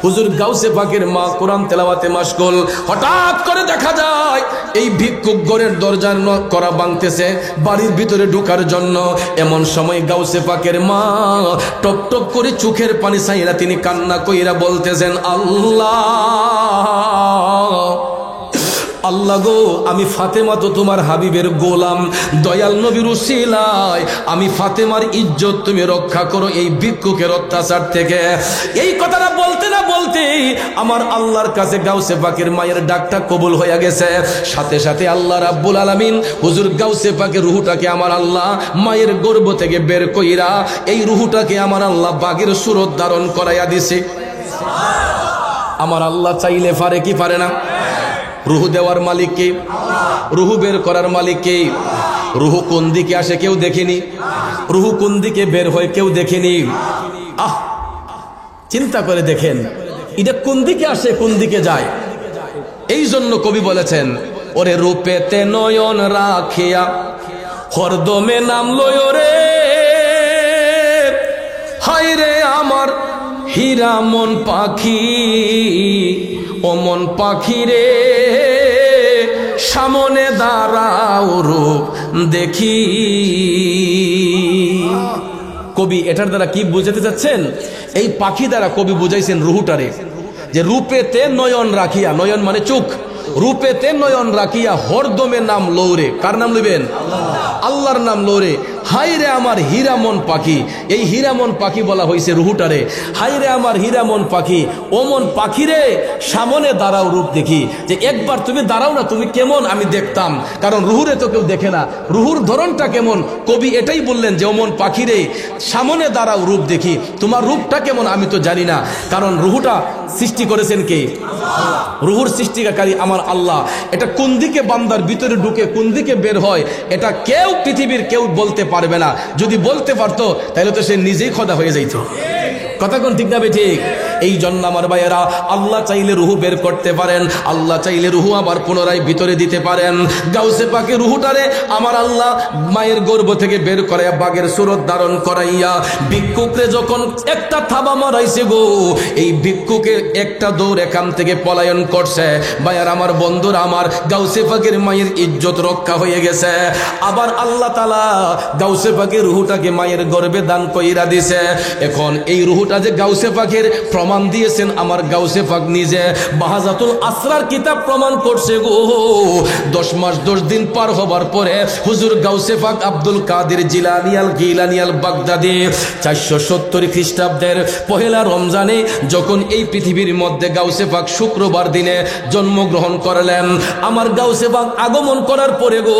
হুজুর গাউসে পাকের মা কোরআন তেলাওয়াতে মাশগুল। হঠাৎ করে দেখা যায় এই ভিক্ষুক ঘরের দরজার নক করা ভাঙতেছে বাড়ির ভিতরে ঢোকার জন্য। এমন সময় গাউসে পাকের মা টপ টপ করে চোখের পানি ছাইরা তিনি কান্না কইরা বলতেছেন, আল্লাহ আল্লাহ গো, আমি ফাতেমা তো তোমার হাবিবের গোলাম, দয়াল নবীর উসিলায় আমি ফাতেমার ইজ্জত তুমি রক্ষা করো এই ভিক্ষুকের অত্যাচার থেকে। এই কথাটা বলতে না বলতে আমার আল্লাহর কাছে গাউসে পাকের মায়ের ডাকটা কবুল হয়ে গেছে। সাথে সাথে আল্লাহ রাব্বুল আলামিন হুজুর গাউসে পাকের রুহটাকে আমার আল্লাহ মায়ের গর্ভ থেকে বের কইরা এই রুহটাকে আমার আল্লাহ বাগের সুরত ধারণ করাইয়া দিছে। আমার আল্লাহ চাইলে পারে কি পারে না? রুহু দেওয়ার মালিক কে? রুহু বের করার মালিক কে? রুহু কোন দিকে আসে কেউ দেখেনি, রুহু কোন দিকে বের হয় কেউ দেখেনি। চিন্তা করে দেখেন এটা কোন দিকে আসে কোন দিকে যায়। এই জন্য কবি বলেছেন, ওরে রূপেতে নয়ন রাখিয়া হরদমে নাম লয় রে, হায় রে আমার হীরা মন পাখি, ও মন পাখি রে সামনে দাঁড়াও রূপ দেখি। কবি এটার দ্বারা কি বুঝাতে চাচ্ছেন? এই পাখি দ্বারা কবি বুঝাইছেন রুহুটারে, যে রূপেতে নয়ন রাখিয়া, নয়ন মানে চোখ, রূপেতে নয়ন রাখিয়া হরদমে নাম লৌরে। কার নাম লইবেন? আল্লাহর নাম লৌরে। হাই রে আমার হীরামন পাখি, এই হীরামন পাখি বলা হয়েছে রুহুটারে। হাই রে আমার হীরামন পাখি, ও মন পাখি রে সামনে দাঁড়াও রূপ দেখি। যে একবার তুমি দাঁড়াও না, তুমি কেমন আমি দেখতাম, কারণ রুহুরে তো কেউ দেখে না, রুহুর ধরনটা কেমন। কবি এটাই বললেন যে ও মন পাখি রে সামনে দাঁড়াও রূপ দেখি, তোমার রূপটা কেমন আমি তো জানি না, কারণ রুহুটা সৃষ্টি করেছেন কে? রুহুর সৃষ্টিকারী আমার আল্লাহ। এটা কোন দিকে বান্দার ভিতরে ঢুকে কোন দিকে বের হয় এটা কেউ পৃথিবীর কেউ বলতে পারবে না। যদি বলতে পারতো তাহলে তো সে নিজেই খোদা হয়ে যাইত। কথা কোন ঠিক না ঠিক? এই জন্য আমার ভাইয়েরা, আল্লাহ চাইলে রুহু বের করতে পারেন, আল্লাহ চাইলে রুহু আবার পুনরায় ভিতরে দিতে পারেন। গাউসে পাকে রুহুটারে আমার আল্লাহ মায়ের গর্ভ থেকে বের করাইয়া বাগের সুরত ধারণ করাইয়া ভিক্ষুকরে যখন একটা থাবা মারাইছে গো, এই ভিক্ষুকে একটা দৌড় এখান থেকে পলায়ন করছে। ভাইয়ার আমার বন্ধুরা আমার, গাউসে পাকের মায়ের ইজ্জত রক্ষা হয়ে গেছে। আবার আল্লাহ তাআলা গাউসে পাকের রুহুটাকে মায়ের গর্ভে দান কইরা দিছে। এখন এই রুহুটা যে গাউসে পাকের প্রমাণ দিয়েছেন আমার গাউসে পাক নিজে। বাহাজাতুল আসরার কিতাব প্রমাণ করছে গো, 10 মাস 10 দিন পার হবার পরে হুজুর গাউসে পাক আব্দুল কাদের জিলানী আল গিলানী আল বাগদাদি 470 খ্রিস্টাব্দের পহেলা রমজানে যখন এই পৃথিবীর মধ্যে গাউসে পাক শুক্রবার দিনে জন্মগ্রহণ করলেন। আমার গাউসে পাক আগমন করার পরে গো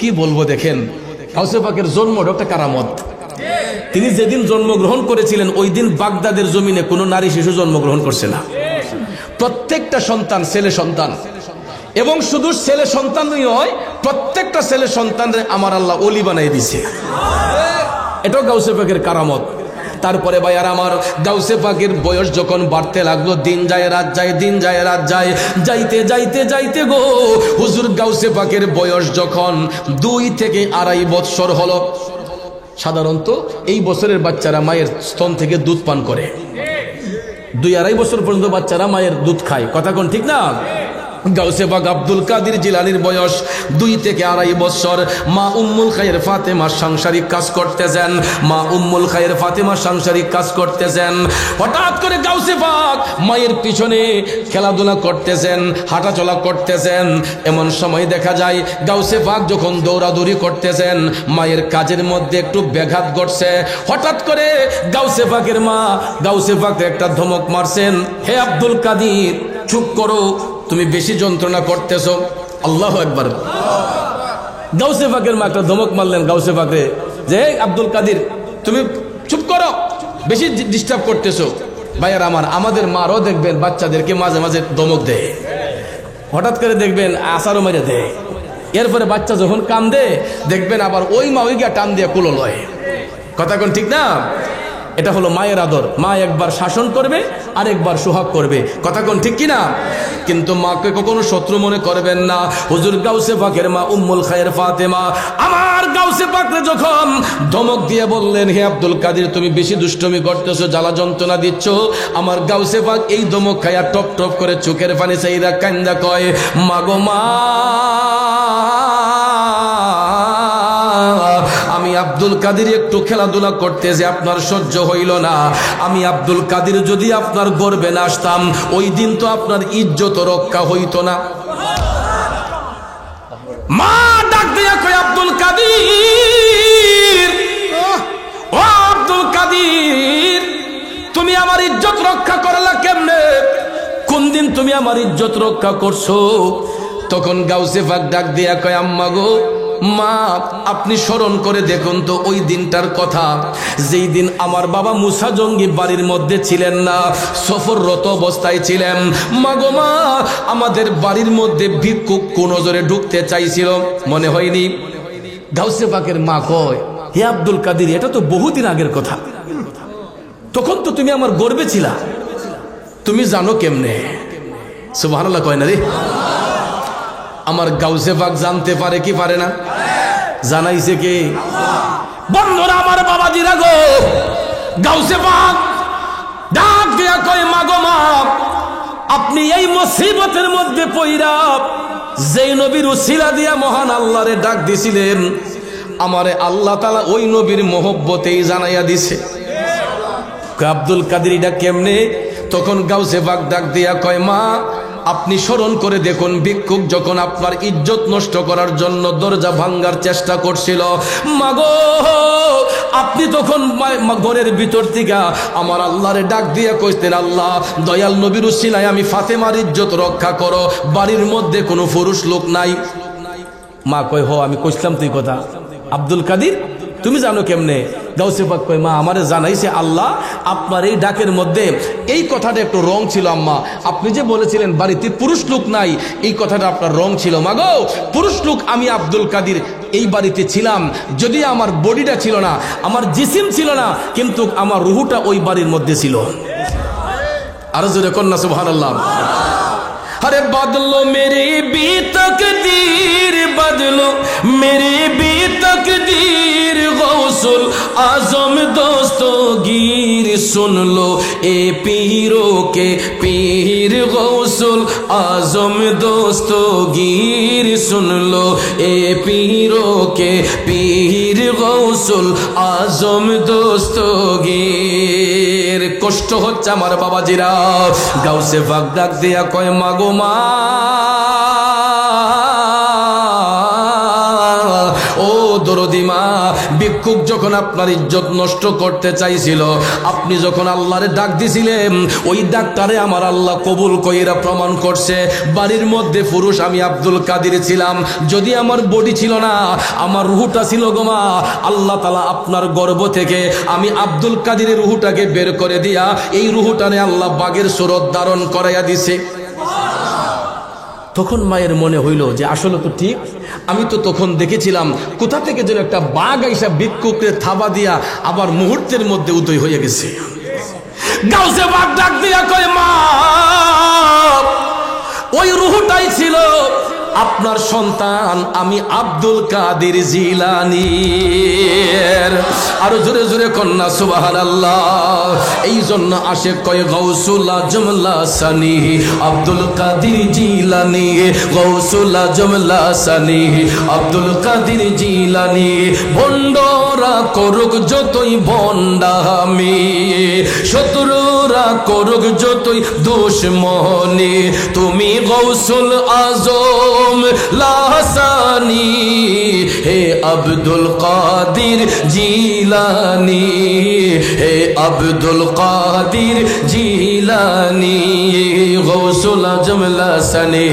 কি বলবো, দেখেন গাউসে পাকের জন্মটা একটা কারামত। তিনি যেদিন জন্মগ্রহণ করেছিলেন ওই দিন বাগদাদের জমিনে কোনো নারী শিশু জন্মগ্রহণ করছে না। প্রত্যেকটা সন্তান ছেলে সন্তান, এবং শুধু ছেলে সন্তানই নয়, প্রত্যেকটা ছেলে সন্তানরে আমার আল্লাহ ওলি বানাই দিছে। এটাও গাউসে পাকের কারামত। তারপরে ভাইয়ার আমার, গাউসে পাকের বয়স যখন বাড়তে লাগলো, দিন যায় রাত যায়, দিন যায় রাত যায়, যাইতে যাইতে যাইতে গো হুজুর গাউসে পাকের বয়স যখন 2 থেকে 2.5 বৎসর হলো। সাধারণত এই বছরের বাচ্চারা মায়ের স্তন থেকে দুধ পান করে, 2-2.5 বছর পর্যন্ত বাচ্চারা মায়ের দুধ খায়। কথা কোন ঠিক না? গাউসে পাক আব্দুল কাদের জিলানীর বয়স 2 থেকে 2.5 বছর। মা উম্মুল খায়ের ফাতেমা সাংসারিক কাজ করতেছেন, মা উম্মুল খায়ের ফাতেমা সাংসারিক কাজ করতেছেন। হঠাৎ করে গাউসে পাক মায়ের পিছনে খেলাধুলা করতেছেন, হাঁটাচলা করতেছেন। এমন সময় দেখা যায় গাউসে পাক যখন দৌড়াদৌড়ি করতেছেন, মায়ের কাজের মধ্যে একটু ব্যাঘাত ঘটছে। হঠাৎ করে গাউসে পাকের মা গাউসে পাককে একটা ধমক মারছেন, হে আব্দুল কাদের চুপ করো, তুমি বেশি যন্ত্রণা করতেছো। আল্লাহু আকবার। গাউসে পাকের মা একটা ধমক মারলেন গাউসে পাকে, যে আব্দুল কাদের তুমি চুপ করো, বেশি ডিস্টার্ব করতেছো। ভাইয়ার আমার, আমাদের মারও দেখবেন বাচ্চাদেরকে মাঝে মাঝে ধমক দেয়, হঠাৎ করে দেখবেন আসারও মেরে দেয়। এরপরে বাচ্চা যখন কান্দে দেখবেন আবার ওই মা ওই গিয়া টান দিয়ে কুলো লয়। কথা কোন ঠিক না? এটা হলো মায়ের আদর। মা একবার শাসন করবে, আরেকবার সোহাগ করবে। কথা কোন ঠিক কিনা? কিন্তু মাকে কখনো শত্রু মনে করবেন না। হুজুর গাউসে পাকের মা উম্মুল খায়ের ফাতেমা আমার গাউসে পাকরে যখন ধমক দিয়ে বললেন, হে আব্দুল কাদের, তুমি বেশি দুষ্টমি করতেছো, জ্বালা যন্ত্রণা দিচ্ছ। আমার গাউসে পাক এই ধমক খায়া টপ টপ করে চোখের পানি চাইরা কান্দা কয়, মাগো মা, আমি আব্দুল কাদের একটু খেলাধুলা করতে যে আপনার সহ্য হইল না। আমি আব্দুল কাদের যদি আপনার গর্বে না আসতাম, ওই দিন তো আপনার ইজ্জত রক্ষা হইতো না। মা ডাক দিয়া কই, আব্দুল কাদের, ও আব্দুল কাদের, তুমি আমার ইজ্জত রক্ষা করলা কেমনে? কোন দিন তুমি আমার ইজ্জত রক্ষা করছো? তখন গাউসে পাক ডাক দিয়া কয়, আম্মা গো, মা, আপনি স্মরণ করে দেখুন তো ওই দিনটার কথা, যেই দিন আমার বাবা মুসা জঙ্গি বাড়ির মধ্যে ছিলেন না, সফররত অবস্থায় ছিলেন। মাগো মা, আমাদের বাড়ির মধ্যে ভিক্ষুক নজরে ঢুকতে চাইছিল, মনে হয়নি? গাউসে পাকের মা কয়, হে আব্দুল কাদের, এটা তো বহুদিন আগের কথা, তখন তো তুমি আমার গর্বে ছিলা, তুমি জানো কেমনে? সুবহানাল্লাহ কয় না রে? আমার গাউসে পাক জানতে পারে কি পারে না? জানাইছে কে? বন্ধুরা আমার, বাবাজিরা গো, গাউসে পাক ডাক দিয়া কয়, মাগো মা, আপনি এই মুসিবতের মধ্যে পইরা যেই নবীর উসিলা দিয়া মহান আল্লাহরে ডাক দিছিলেন, আমারে আল্লাহ তাআলা ওই নবীর মহব্বতেই জানাইয়া দিছে। আব্দুল কাদের এটা কেমনে? তখন গাউসে পাক ডাক দিয়া কয়, মা, আপনি স্মরণ করে দেখুন, ভিক্ষুক যখন আপনার ইজ্জত নষ্ট করার জন্য দরজা ভাঙ্গার চেষ্টা করছিল, মাগো, আপনি তখন ঘরের ভিতর থেকে আমার আল্লাহরে ডাক দিয়ে কইতেন, আল্লাহ, দয়াল নবীর উসিলায় আমি ফাতেমার ইজ্জত রক্ষা করো, বাড়ির মধ্যে কোনো পুরুষ লোক নাই। মা কয়, হ, আমি কইছিলাম তুই কথা। আব্দুল কাদের, তুমি জানো কেমনে? গাউসে পাক কয়, মা, আমারে জানাইছে আল্লাহ, আপনার এই ডাকের মধ্যে এই কথাটা একটু রং ছিল আম্মা। আপনি যে বলেছিলেন বাড়িতে পুরুষ লোক নাই, এই কথাটা আপনার রং ছিল। মাগো, পুরুষ লোক আমি আব্দুল কাদের এই বাড়িতে ছিলাম, যদি আমার বডিটা ছিল না, আমার জিসিম ছিল না, কিন্তু আমার রুহুটা ওই বাড়ির মধ্যে ছিল। আরো জোরে কন্যা সুবহানাল্লাহ। अरे बदलो मेरी भी तकदीर, बदलो मेरी भी तकदीर, गौसुल आजम दोस्तों गिर सुन लो ए पीरों के पीर, गौसुल आजम दोस्तों गिर सुन लो ए पीरों के पीर, गौसुल आजम दोस्तों गिर। কষ্ট হচ্ছে আমার বাবাজিরা। গাউসে পাক ডাক দিয়া কয়, মাগো মা, ও দরদি মা, ভিক্ষুক যখন আপনার ইজ্জত নষ্ট করতে চাইছিল, আপনি যখন আল্লাহরে ডাক দিছিলেন, ওই ডাকটারে আমার আল্লাহ কবুল কইরা প্রমাণ করছে, বাড়ির মধ্যে পুরুষ আমি আব্দুল কাদের ছিলাম, যদি আমার বডি ছিল না, আমার রুহুটা ছিল গো মা। আল্লাহ তাআলা আপনার গর্ভ থেকে আমি আব্দুল কাদেরের রুহুটাকে বের করে দিয়া এই রুহুটারে আল্লাহ বাগের সুরত ধারণ করাইয়া দিছে। তখন মায়ের মনে হইল যে আসলে তো ঠিক, আমি তো তখন দেখেছিলাম কোথা থেকে যেন একটা বাঘ আইসা ভিক্ষুকের থাবা দিয়া আবার মুহূর্তের মধ্যে উদয় হয়ে গেছে। গাউসে পাক ডাক দিয়া কয়, মা, ওই রুহটাই ছিল আপনার সন্তান আমি আব্দুল কাদের জিলানী। আরো জোরে জোরে কন্যা সুবহানাল্লাহ। এই জন্য আশিক কয়, গাউসুল আজম লাসানি আব্দুল কাদের জিলানী, গাউসুল আজম লাসানি আব্দুল কাদের জিলানী। ভণ্ডরা করুক যতই ভণ্ডামি, শত্রুরা করুক যতই দুশমনি, তুমি গাউসুল আজম লাসানি হে আব্দুল কাদের জিলানী, হে আব্দুল কাদের জিলানী। গাউসুল আজম লাসানি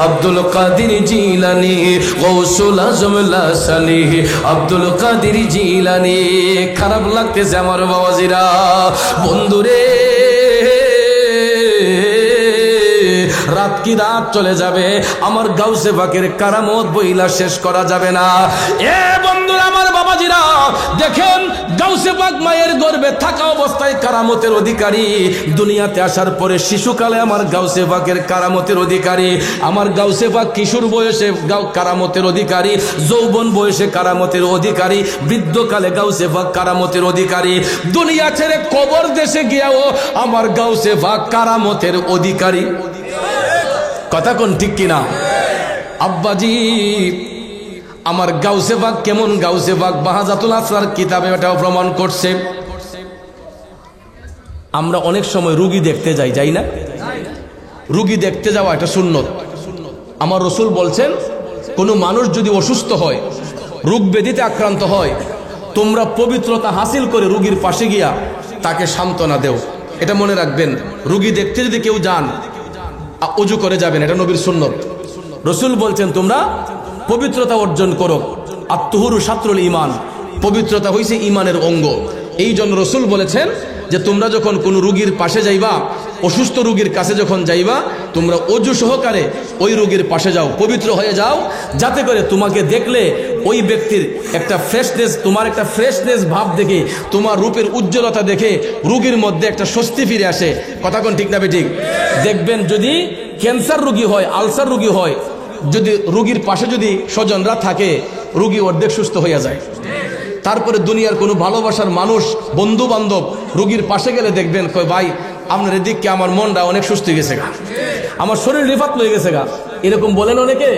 আব্দুল কাদের জিলানী, গাউসুল আজম লাসানি আব্দুল কাদের জিলানী। খারাপ লাগতেছে আমার বাবাজিরা, বন্ধুরে, রাত কি রাত চলে যাবে, আমার গাউসে পাকের কারামত বইলা শেষ করা যাবে না। এ বন্ধুরা আমার, বাবাজিরা দেখেন, গাউসে পাক মায়ের গর্ভে থাকা অবস্থায় কারামতের অধিকারী, দুনিয়াতে আসার পরে শিশুকালে আমার গাউসে পাকের কারামতের অধিকারী, আমার গাউসে পাক কিশোর বয়সে কারামতের অধিকারী, যৌবন বয়সে কারামতের অধিকারী, বৃদ্ধকালে গাউসে পাক কারামতের অধিকারী, দুনিয়া ছেড়ে কবর দেশে গিয়াও আমার গাউসে পাক কারামতের অধিকারী। কথা কোন ঠিক কিনা? আব্বাজি আমার গাউসে পাক কেমন গাউসে পাক, বাহাজাতুল আসরার কিতাবে এটাও প্রমাণ করছে। আমরা অনেক সময় রুগী দেখতে যাই না? রুগী দেখতে যাওয়া এটা সুন্নত। আমার রসুল বলছেন, কোনো মানুষ যদি অসুস্থ হয়, রোগ ব্যাধিতে আক্রান্ত হয়, তোমরা পবিত্রতা হাসিল করে রুগীর পাশে গিয়া তাকে সান্ত্বনা দেও। এটা মনে রাখবেন, রুগী দেখতে যদি কেউ যান, ওযু করে যাবেন, এটা নবীর সুন্নত। রসুল বলছেন তোমরা পবিত্রতা অর্জন করো, আত্মহুরু শাত্রুল ঈমান, পবিত্রতা হইছে ঈমানের অঙ্গ। এই জন্য রসুল বলেছেন যে তোমরা যখন কোনো রুগীর পাশে যাইবা, অসুস্থ রুগীর কাছে যখন যাইবা, তোমরা ওযু সহকারে ওই রুগীর পাশে যাও, পবিত্র হয়ে যাও, যাতে করে তোমাকে দেখলে ওই ব্যক্তির একটা ফ্রেশনেস, তোমার একটা ফ্রেশনেস ভাব দেখে, তোমার রূপের উজ্জ্বলতা দেখে রুগীর মধ্যে একটা স্বস্তি ফিরে আসে। কথা কোন ঠিক না বেঠিক? দেখবেন যদি ক্যান্সার রুগী হয়, আলসার রুগী হয়, যদি রুগীর পাশে যদি স্বজনরা থাকে, রুগী অর্ধেক সুস্থ হয়ে যায়। তারপরে দুনিয়ার কোনো ভালোবাসার মানুষ, বন্ধু বান্ধব রুগীর পাশে গেলে দেখবেন কয়, ভাই আপনার এদিকে আমার মনটা অনেক সুস্থ হয়ে গেছে গা, আমার শরীর রিফাত হয়ে গেছে গা, এরকম বলেন অনেকে।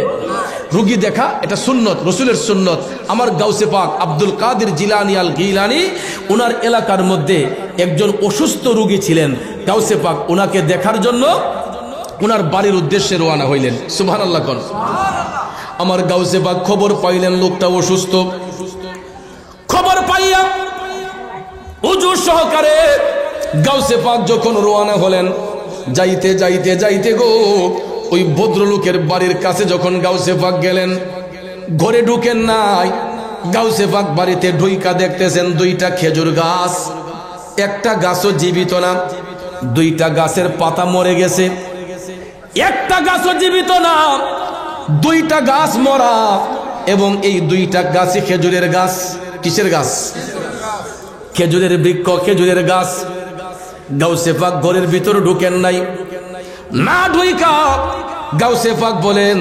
রুগী দেখা এটা সুন্নত, রসুলের সুন্নত। আমার গাউসে পাক আব্দুল কাদের জিলানী আল গিলানী, ওনার এলাকার মধ্যে একজন অসুস্থ রুগী ছিলেন। গাউসে পাক ওনাকে দেখার জন্য ওনার বাড়ির উদ্দেশ্যে রওনা হইলেন। সুবহানাল্লাহ কোন। আমার গাউসে পাক খবর পাইলেন লোকটা অসুস্থ। খবর পাইয়া ওযু সহকারে গাউসে পাক যখন রওনা হলেন, যাইতে যাইতে যাইতে গো, ওই ভদ্রলোকের বাড়ির কাছে যখন গাউসে পাক গেলেন, ঘরে ঢুকেন নাই, গাউসে পাক বাড়িতে ঢুইকা দেখতেছেন দুইটা খেজুর গাছ, একটা গাছও জীবিত না, দুইটা গাছের পাতা মরে গেছে। একটা গাছও জীবিত না, দুইটা গাছ মরা, এবং এই দুইটা গাছই খেজুরের গাছ। কিসের গাছ? খেজুরের বৃক্ষ, খেজুরের গাছ। গাউসে পাক ঘরের ভিতরে ঢুকেন নাই, না ঢুইকা গাউসে পাক বলেন,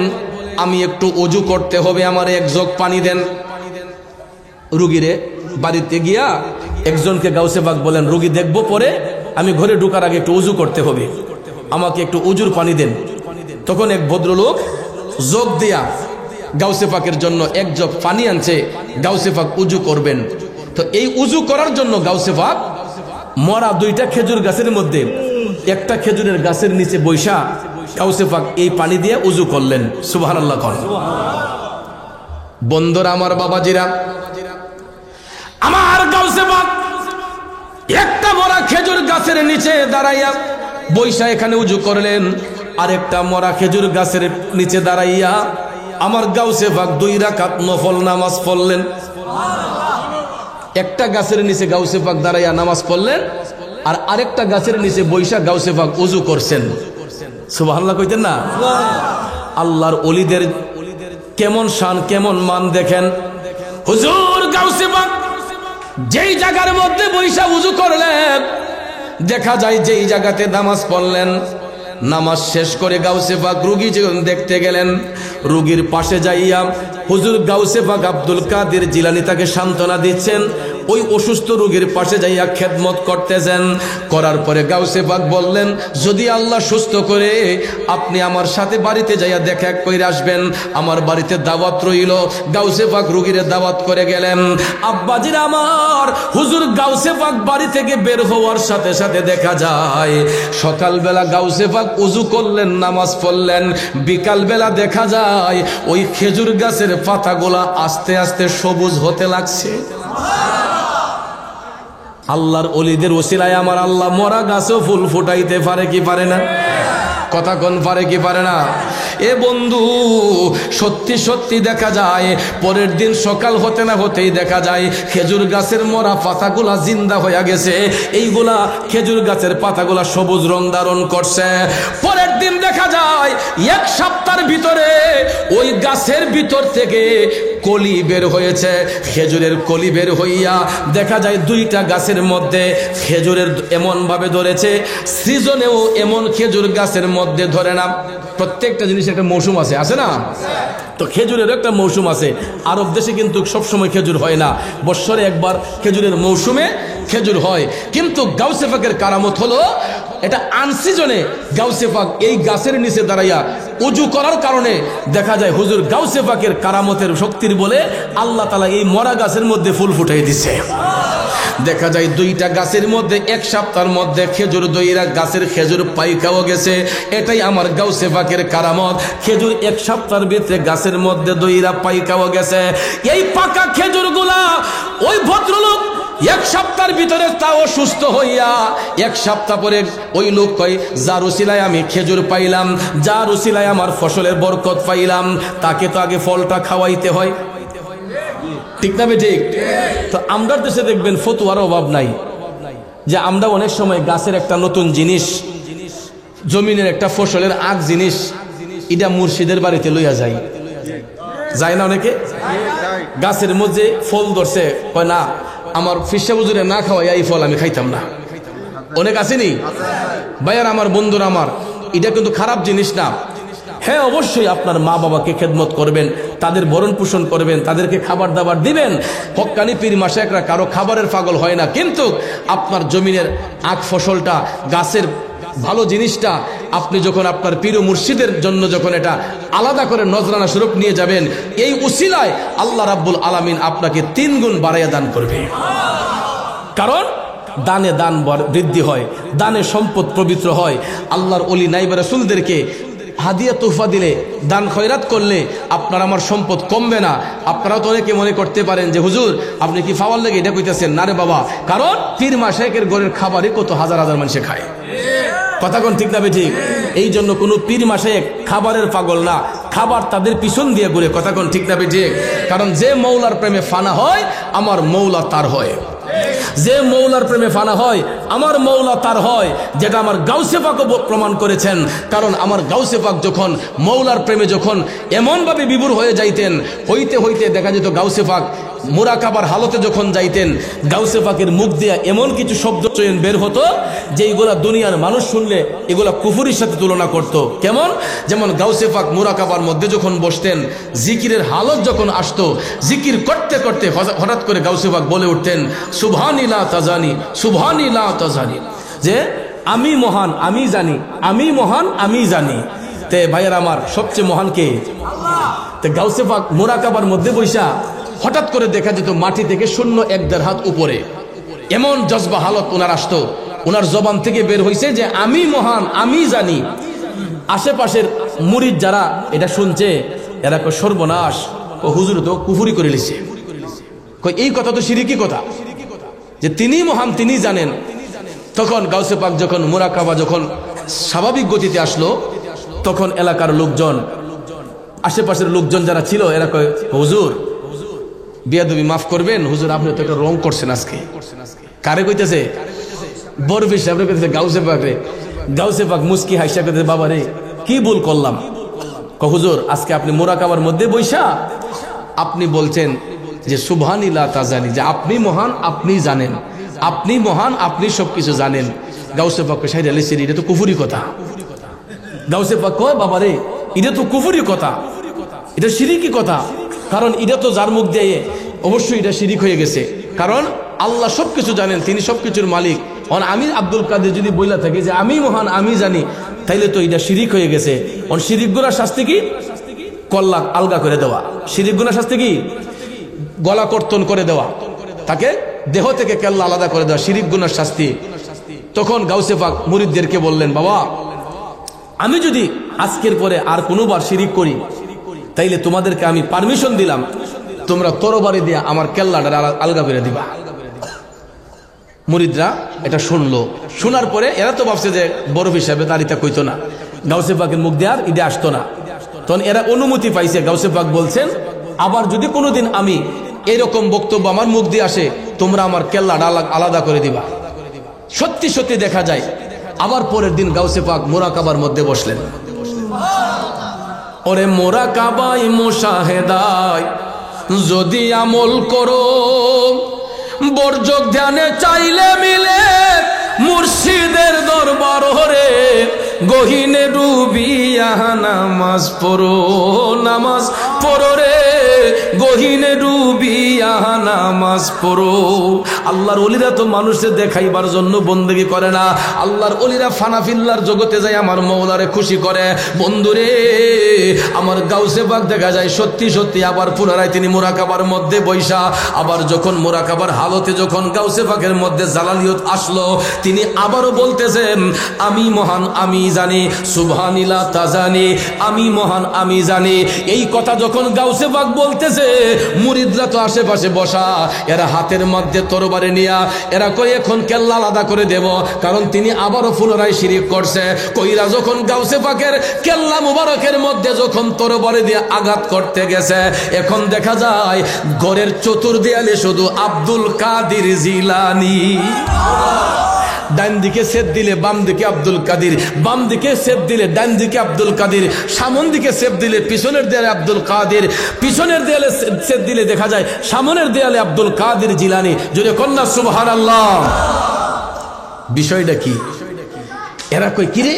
আমি একটু ওযু করতে হবে, আমার এক জগ পানি দেন। রুগীরে বাড়িতে গিয়া একজনকে গাউসে পাক বলেন, রুগী দেখবো পরে, আমি ঘরে ঢুকার আগে একটু ওযু করতে হবে, আমাকে একটু ওযুর পানি দেন। তখন এক ভদ্রলোক জগ দিয়া গাউসে পাকের জন্য এক জগ পানি আনছে, গাউসে পাক ওযু করবেন। তো এই ওযু করার জন্য গাউসে পাক মরা দুইটা খেজুর গাছের মধ্যে একটা খেজুরের গাছের নিচে বৈশা গাউসে পাক এই পানি দিয়ে ওযু করলেন। সুবহানাল্লাহ কোন। বন্ধুরা আমার, বাবাজিরা আমার, গাউসে পাক একটা মরা খেজুর গাছের নিচে দাঁড়াইয়া বৈশা এখানে ওযু করলেন, আর একটা মরা খেজুর গাছের নিচে দাঁড়াইয়া আমার গাউসে পাক 2 রাকাত নফল নামাজ পড়লেন। একটা গাছের নিচে গাউসে পাক দাঁড়াইয়া নামাজ পড়লেন, আর আরেকটা গাছের নিচে বৈশা গাউসে পাক ওযু করছেন। সুবহানাল্লাহ কইতেন না? আল্লাহর ওলিদের কেমন শান, কেমন মান দেখেন। হুজুর গাউসে পাক যেই জায়গার মধ্যে বৈশা ওযু করলেন, দেখা যায় যেই জায়গাতে নামাজ পড়লেন, নামাজ শেষ করে গাউসে পাক রুগী যখন দেখতে গেলেন, রুগীর পাশে যাইয়া হুজুর গাউসে পাক আব্দুল কাদের জিলানী তাকে সান্ত্বনা দিচ্ছেন, ওই অসুস্থ রোগীর পাশে যাইয়া খেদমত করতেছেন। করার পরে গাউসে পাক বললেন, যদি আল্লাহ সুস্থ করে আপনি আমার সাথে বাড়িতে যাইয়া দেখা করে আসবেন, আমার বাড়িতে দাওয়াত রইল। গাউসে পাক রোগীর দাওয়াত করে গেলেন। আব্বাজির আমার, হুজুর গাউসে পাক বাড়ি থেকে বের হওয়ার সাথে সাথে দেখা যায় সকালবেলা গাউসে পাক ওযু করলেন, নামাজ পড়লেন, বিকালবেলা দেখা যায় ওই খেজুর গাছের পাতাগুলা আস্তে আস্তে সবুজ হতে লাগছে। আল্লাহর ওলিদের ওসিলায় আমার আল্লাহ মরা গাছেও ফুল ফুটাইতে পারে কি পারে না? কথা কোন পারে কি পারে না? এ বন্ধু, সত্যি সত্যি দেখা যায় পরের দিন সকাল হতে না হতেই দেখা যায় খেজুর গাছের মরা পাতাগুলা জিন্দা হয়ে গেছে। এইগুলা খেজুর গাছের পাতাগুলা সবুজ রং ধারণ করছে। পরের দিন দেখা যায় এক সপ্তাহের ভিতরে ওই গাছের ভিতর থেকে কলি বের হয়েছে। খেজুরের কলি বের হইয়া দেখা যায় দুইটা গাছের মধ্যে খেজুরের এমন ভাবে ধরেছে, সিজনেও এমন খেজুর গাছের মধ্যে ধরে না। প্রত্যেকটা জিনিসের একটা মৌসুম আছে, আছে না? তো খেজুরের একটা মৌসুম আছে। আরব দেশে কিন্তু সবসময় খেজুর হয় না, বৎসরে একবার খেজুরের মৌসুমে খেজুর হয়। কিন্তু গাউসে পাকের কারামত হলো এটা আনসিজনে গাউসে পাক এই গাছের নিচে দাঁড়াইয়া উজু করার কারণে দেখা যায় হুজুর গাউসে পাকের কারামতের শক্তির বলে আল্লাহ তাআলা এই মরা গাছের মধ্যে ফুল ফুটাই দিছে। দেখা যায় দুইটা গাছের মধ্যে এক সপ্তাহের মধ্যে খেজুর দইরা গাছের খেজুর পাইকাও গেছে। এটাই আমার গাউসে পাকের কারামত। খেজুর এক সপ্তাহের ভিতরে গাছের মধ্যে দইরা পাইকাও গেছে। এই পাকা খেজুরগুলা ওই ভদ্রলোক এক সপ্তাহের ভিতরে তাও সুস্থ হইয়া এক সপ্তাহ পরে ওই লোক কয়, যার উসিলায় আমি খেজুর পাইলাম, যার উসিলায় আমার ফসলের বরকত পাইলাম, তাকে তো আগে ফলটা খাওয়াইতে হয়, ঠিক না? ঠিক। তো আমরা দেশে দেখবেন ফতুয়ার অভাব নাই, যে আমরা অনেক সময় গাছের একটা নতুন জিনিস, জমিনের একটা ফসলের আগ জিনিস, এটা মুর্শিদের বাড়িতে লইয়া যাই, যায় না? অনেকে গাছের মধ্যে ফল ধরছে, কয় না আমার ফিসা বুজুরে না খাওয়াই এই ফল আমি খাইতাম না। অনেক আসেনি ভাইয়ার, আমার বন্ধুরা আমার, এটা কিন্তু খারাপ জিনিস না। হ্যাঁ, অবশ্যই আপনার মা বাবাকে খেদমত করবেন, তাদের ভরণ পোষণ করবেন, তাদেরকে খাবার দাবার দিবেন। হক্কানি পীর মাশায়েখরা কারো খাবারের পাগল হয় না, কিন্তু আপনার জমিনের আখ ফসলটা, গাছের ভালো জিনিসটা আপনি যখন আপনার পীর ও মুর্শিদের জন্য যখন এটা আলাদা করে নজরানা স্বরূপ নিয়ে যাবেন, এই উসিলায় আল্লাহ রাব্বুল আলামিন আপনাকে 3 গুণ বাড়াইয়া দান করবে। কারণ দানে দান বৃদ্ধি হয়, দানে সম্পদ পবিত্র হয়। আল্লাহর ওলি নাইবা রাসূলদেরকে হাদিয়া তোহফা দিলে, দান খয়রাত করলে আপনার আমার সম্পদ কমবে না। আপনারাও তো অনেকে মনে করতে পারেন যে হুজুর আপনি কি ফাওয়ার লেগে এটা কইতেছেন? না রে বাবা, কারণ পীর মাশায়েখের ঘরের খাবারই কত হাজার হাজার মানুষে খায়, কথা কোন ঠিক না? ঠিক। এই জন্য কোনো পীর মাশায়েখ খাবারের পাগল না, খাবার তাদের পিছন দিয়ে ঘুরে, কথা কোন ঠিক না? ঠিক। কারণ যে মৌলার প্রেমে ফানা হয় আমার মৌলা তার হয়, যে মৌলার প্রেমে ফানা হয় আমার মৌলা তার হয়, যেটা আমার গাউসে পাকও প্রমাণ করেছেন। কারণ আমার গাউসে পাক যখন মৌলার প্রেমে যখন এমনভাবে বিভোর হয়ে যাইতেন, হইতে হইতে দেখা যেত গাউসে পাক মুরাকাবার হালতে যখন যাইতেন, গাউসে পাকের মুখ দিয়ে এমন কিছু শব্দ চয়ন বের হতো যে এগুলা দুনিয়ার মানুষ শুনলে এগুলা কুফুরির সাথে তুলনা করত। কেমন? যেমন গাউসে পাক মুরাকাবার মধ্যে যখন বসতেন, জিকিরের হালত যখন আসতো, জিকির করতে করতে হঠাৎ করে গাউসে পাক বলে উঠতেন, সুবহানি লা তাজানি, সুবহানি লা তাজানি, যে আমি মহান আমি জানি, আমি মহান আমি জানি। তে ভাইয়ের আমার, সবচেয়ে মহান কে? আল্লাহ। তে গাউসে পাক মুরাকাবার মধ্যে বৈশা হঠাৎ করে দেখা যেত মাটি থেকে 0.1-1.5 হাত উপরে, এমন জজবা হালত ওনার আসতো, ওনার জবান থেকে বের হইছে যে আমি মহান আমি জানি। আশেপাশের মুরিদ যারা এটা শুনছে, এরা কয় সর্বনাশ, হুজুর তো কুফরি করে লিছে। কই এই কথা তো শিরকি কথা, যে তিনি মহান তিনি জানেন। তখন গাউসে পাক যখন মুরাকাবা যখন স্বাভাবিক গতিতে আসলো, তখন এলাকার লোকজন, আশেপাশের লোকজন যারা ছিল, এরা কয় হুজুর বিয়াদবি মাফ করবেন, হুজুর আপনি তো একটা রং করছেন আজকে। কারে কইতেছে? বরফি সাহেব কইতেছে গাউসে পাকে। গাউসে পাক মুস্কি হাসিয়া কইতেছে, বাবা রে কি ভুল করলাম? হুজুর আজকে আপনি মুরাকাবার মধ্যে বৈশা আপনি বলছেন যে সুবহানি লা তাজানি, যে আপনি মহান আপনি জানেন, আপনি মহান আপনি সবকিছু জানেন। গাউসে পাক সাইডে লেছে, এটা তো কুফরি কথা। গাউসে পাক কয়, বাবা রে এটা তো কুফরি কথা, এটা শিরকি কথা। কারণ এটা তো যার মুখ দিয়ে অবশ্যই এটা শিরিক হয়ে গেছে। কারণ আল্লাহ সবকিছু জানেন, তিনি সবকিছুর মালিক। আমি আব্দুল কাদের যদি বইলা থাকি যে আমি মহান আমি জানি, তাইলে তো এটা শিরিক হয়ে গেছে। শিরিক গুনার শাস্তি কি? কল্লা আলগা করে দেওয়া। শিরিক গুনার শাস্তি কি? গলা কর্তন করে দেওয়া, তাকে দেহ থেকে কেল্লা আলাদা করে দেওয়া শিরিক গুনার শাস্তি। তখন গাউসে পাক মুরিদদেরকে বললেন, বাবা আমি যদি আজকের পরে আর কোনোবার শিরিক করি, তাইলে তোমাদেরকে আমি পারমিশন দিলাম, তোমরা তরবারি দিয়ে আমার কেল্লাটা আলগা করে দিবা। মুরিদরা এটা শুনলো, শোনার পরে এরা তো ভাবছে যে বরফ হিসাবে দাঁড়িয়ে কইতো না, গাউসে পাকের মুখ দিয়ে আর ইডে আসতো না। তখন এরা অনুমতি পাইছে। গাউসে পাক বলছেন, আবার যদি কোনোদিন আমি এরকম বক্তব্য আমার মুখ দিয়ে আসে, তোমরা আমার কেল্লাটা আলাদা করে দিবা। সত্যি সত্যি দেখা যায় আবার পরের দিন গাউসে পাক মুরাকাবার মধ্যে বসলেন। ওরে মুরাকাবাই মুশাহেদায় যদি আমল করো, বর্জক ধ্যানে চাইলে মিলে মুর্শিদের দরবার রে, গহিনে ডুবিয়া নামাজ পড়ো, নামাজ পড়ো রে, গহিনে ডুবিয়া নামাজ পড়ো। আল্লাহর ওলিরা তো মানুষের দেখাইবার জন্য বন্দেগী করে না, আল্লাহর ওলিরা ফানাফিল্লার জগতে যায় আমার মওলারে খুশি করে। বন্ধুরে, আমার গাউসে পাক দেখা যায় সত্যি সত্যি আবার পুনরায় তিনি মুরাকাবার মধ্যে বৈশা, আবার যখন মুরাকাবার হালতে যখন গাউসে পাকের মধ্যে জালালিয়ত আসলো, তিনি আবারও বলতেছেন, আমি মহান, আমি জানি, সুবহানিল্লাহ তাজানি, আমি মহান, আমি জানি। এই কথা যখন গাউসে পাক বলতেছে, মুরিদরা তো আশেপাশে বসা, এরা হাতের মধ্যে তরবারি নিয়া এরা কই এখন কেল্লা আলাদা করে দেব, কারণ তিনি আবারও পুনরায় শিরিক করছে। কইরা যখন গাউসে পাকের কেল্লা মুবারকের মধ্যে যখন তরবারি দিয়ে আঘাত করতে গেছে, এখন দেখা যায় ঘরের চতুর্দিয়ালে শুধু আব্দুল কাদের জিলানী। ডান দিকে সেদ দিলে বাম দিকে আব্দুল কাদের, বাম দিকে সেদ দিলে ডান দিকে আব্দুল কাদের, সামন দিকে সেদ দিলে পিছনের দেয়ালে আব্দুল কাদের, পিছনের দেয়ালে সেদ দিলে দেখা যায় সামনের দেয়ালে আব্দুল কাদের জিলানী। যদি কন্যা সুবহানাল্লাহ। বিষয়টা কি? এরা কই কিরে,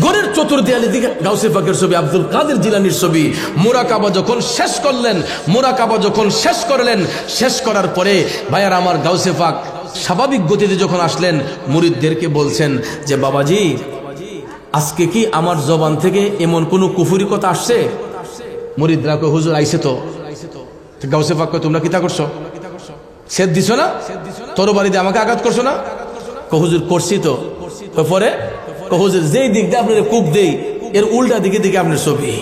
ঘরের চতুর্দিয়ালে দিকে গাউসে পাকের ছবি, আব্দুল কাদের জিলানীর ছবি। মুরাকাবা যখন শেষ করলেন, মুরাকাবা যখন শেষ করলেন, শেষ করার পরে ভাইয়ার আমার গাউসে পাক স্বাভাবিক গতিতে যখন আসলেন, মুরিদদেরকে বলছেন যে বাবাজি, আজকে কি আমার জবান থেকে এমন কোন কুফরি কথা আসছে? মুরিদরা কয় হুজুর আইছে তো। গাউসে পাক কয় তোমরা কি তা করছো? সেদ দিছো না, তরবারি দিয়ে আমাকে আঘাত করছো না? হুজুর করছি তো। পরে হুজুর যেই দিক দিয়ে আপনার কূপ দেই এর উল্টা দিকে দিকে আপনার ছবি,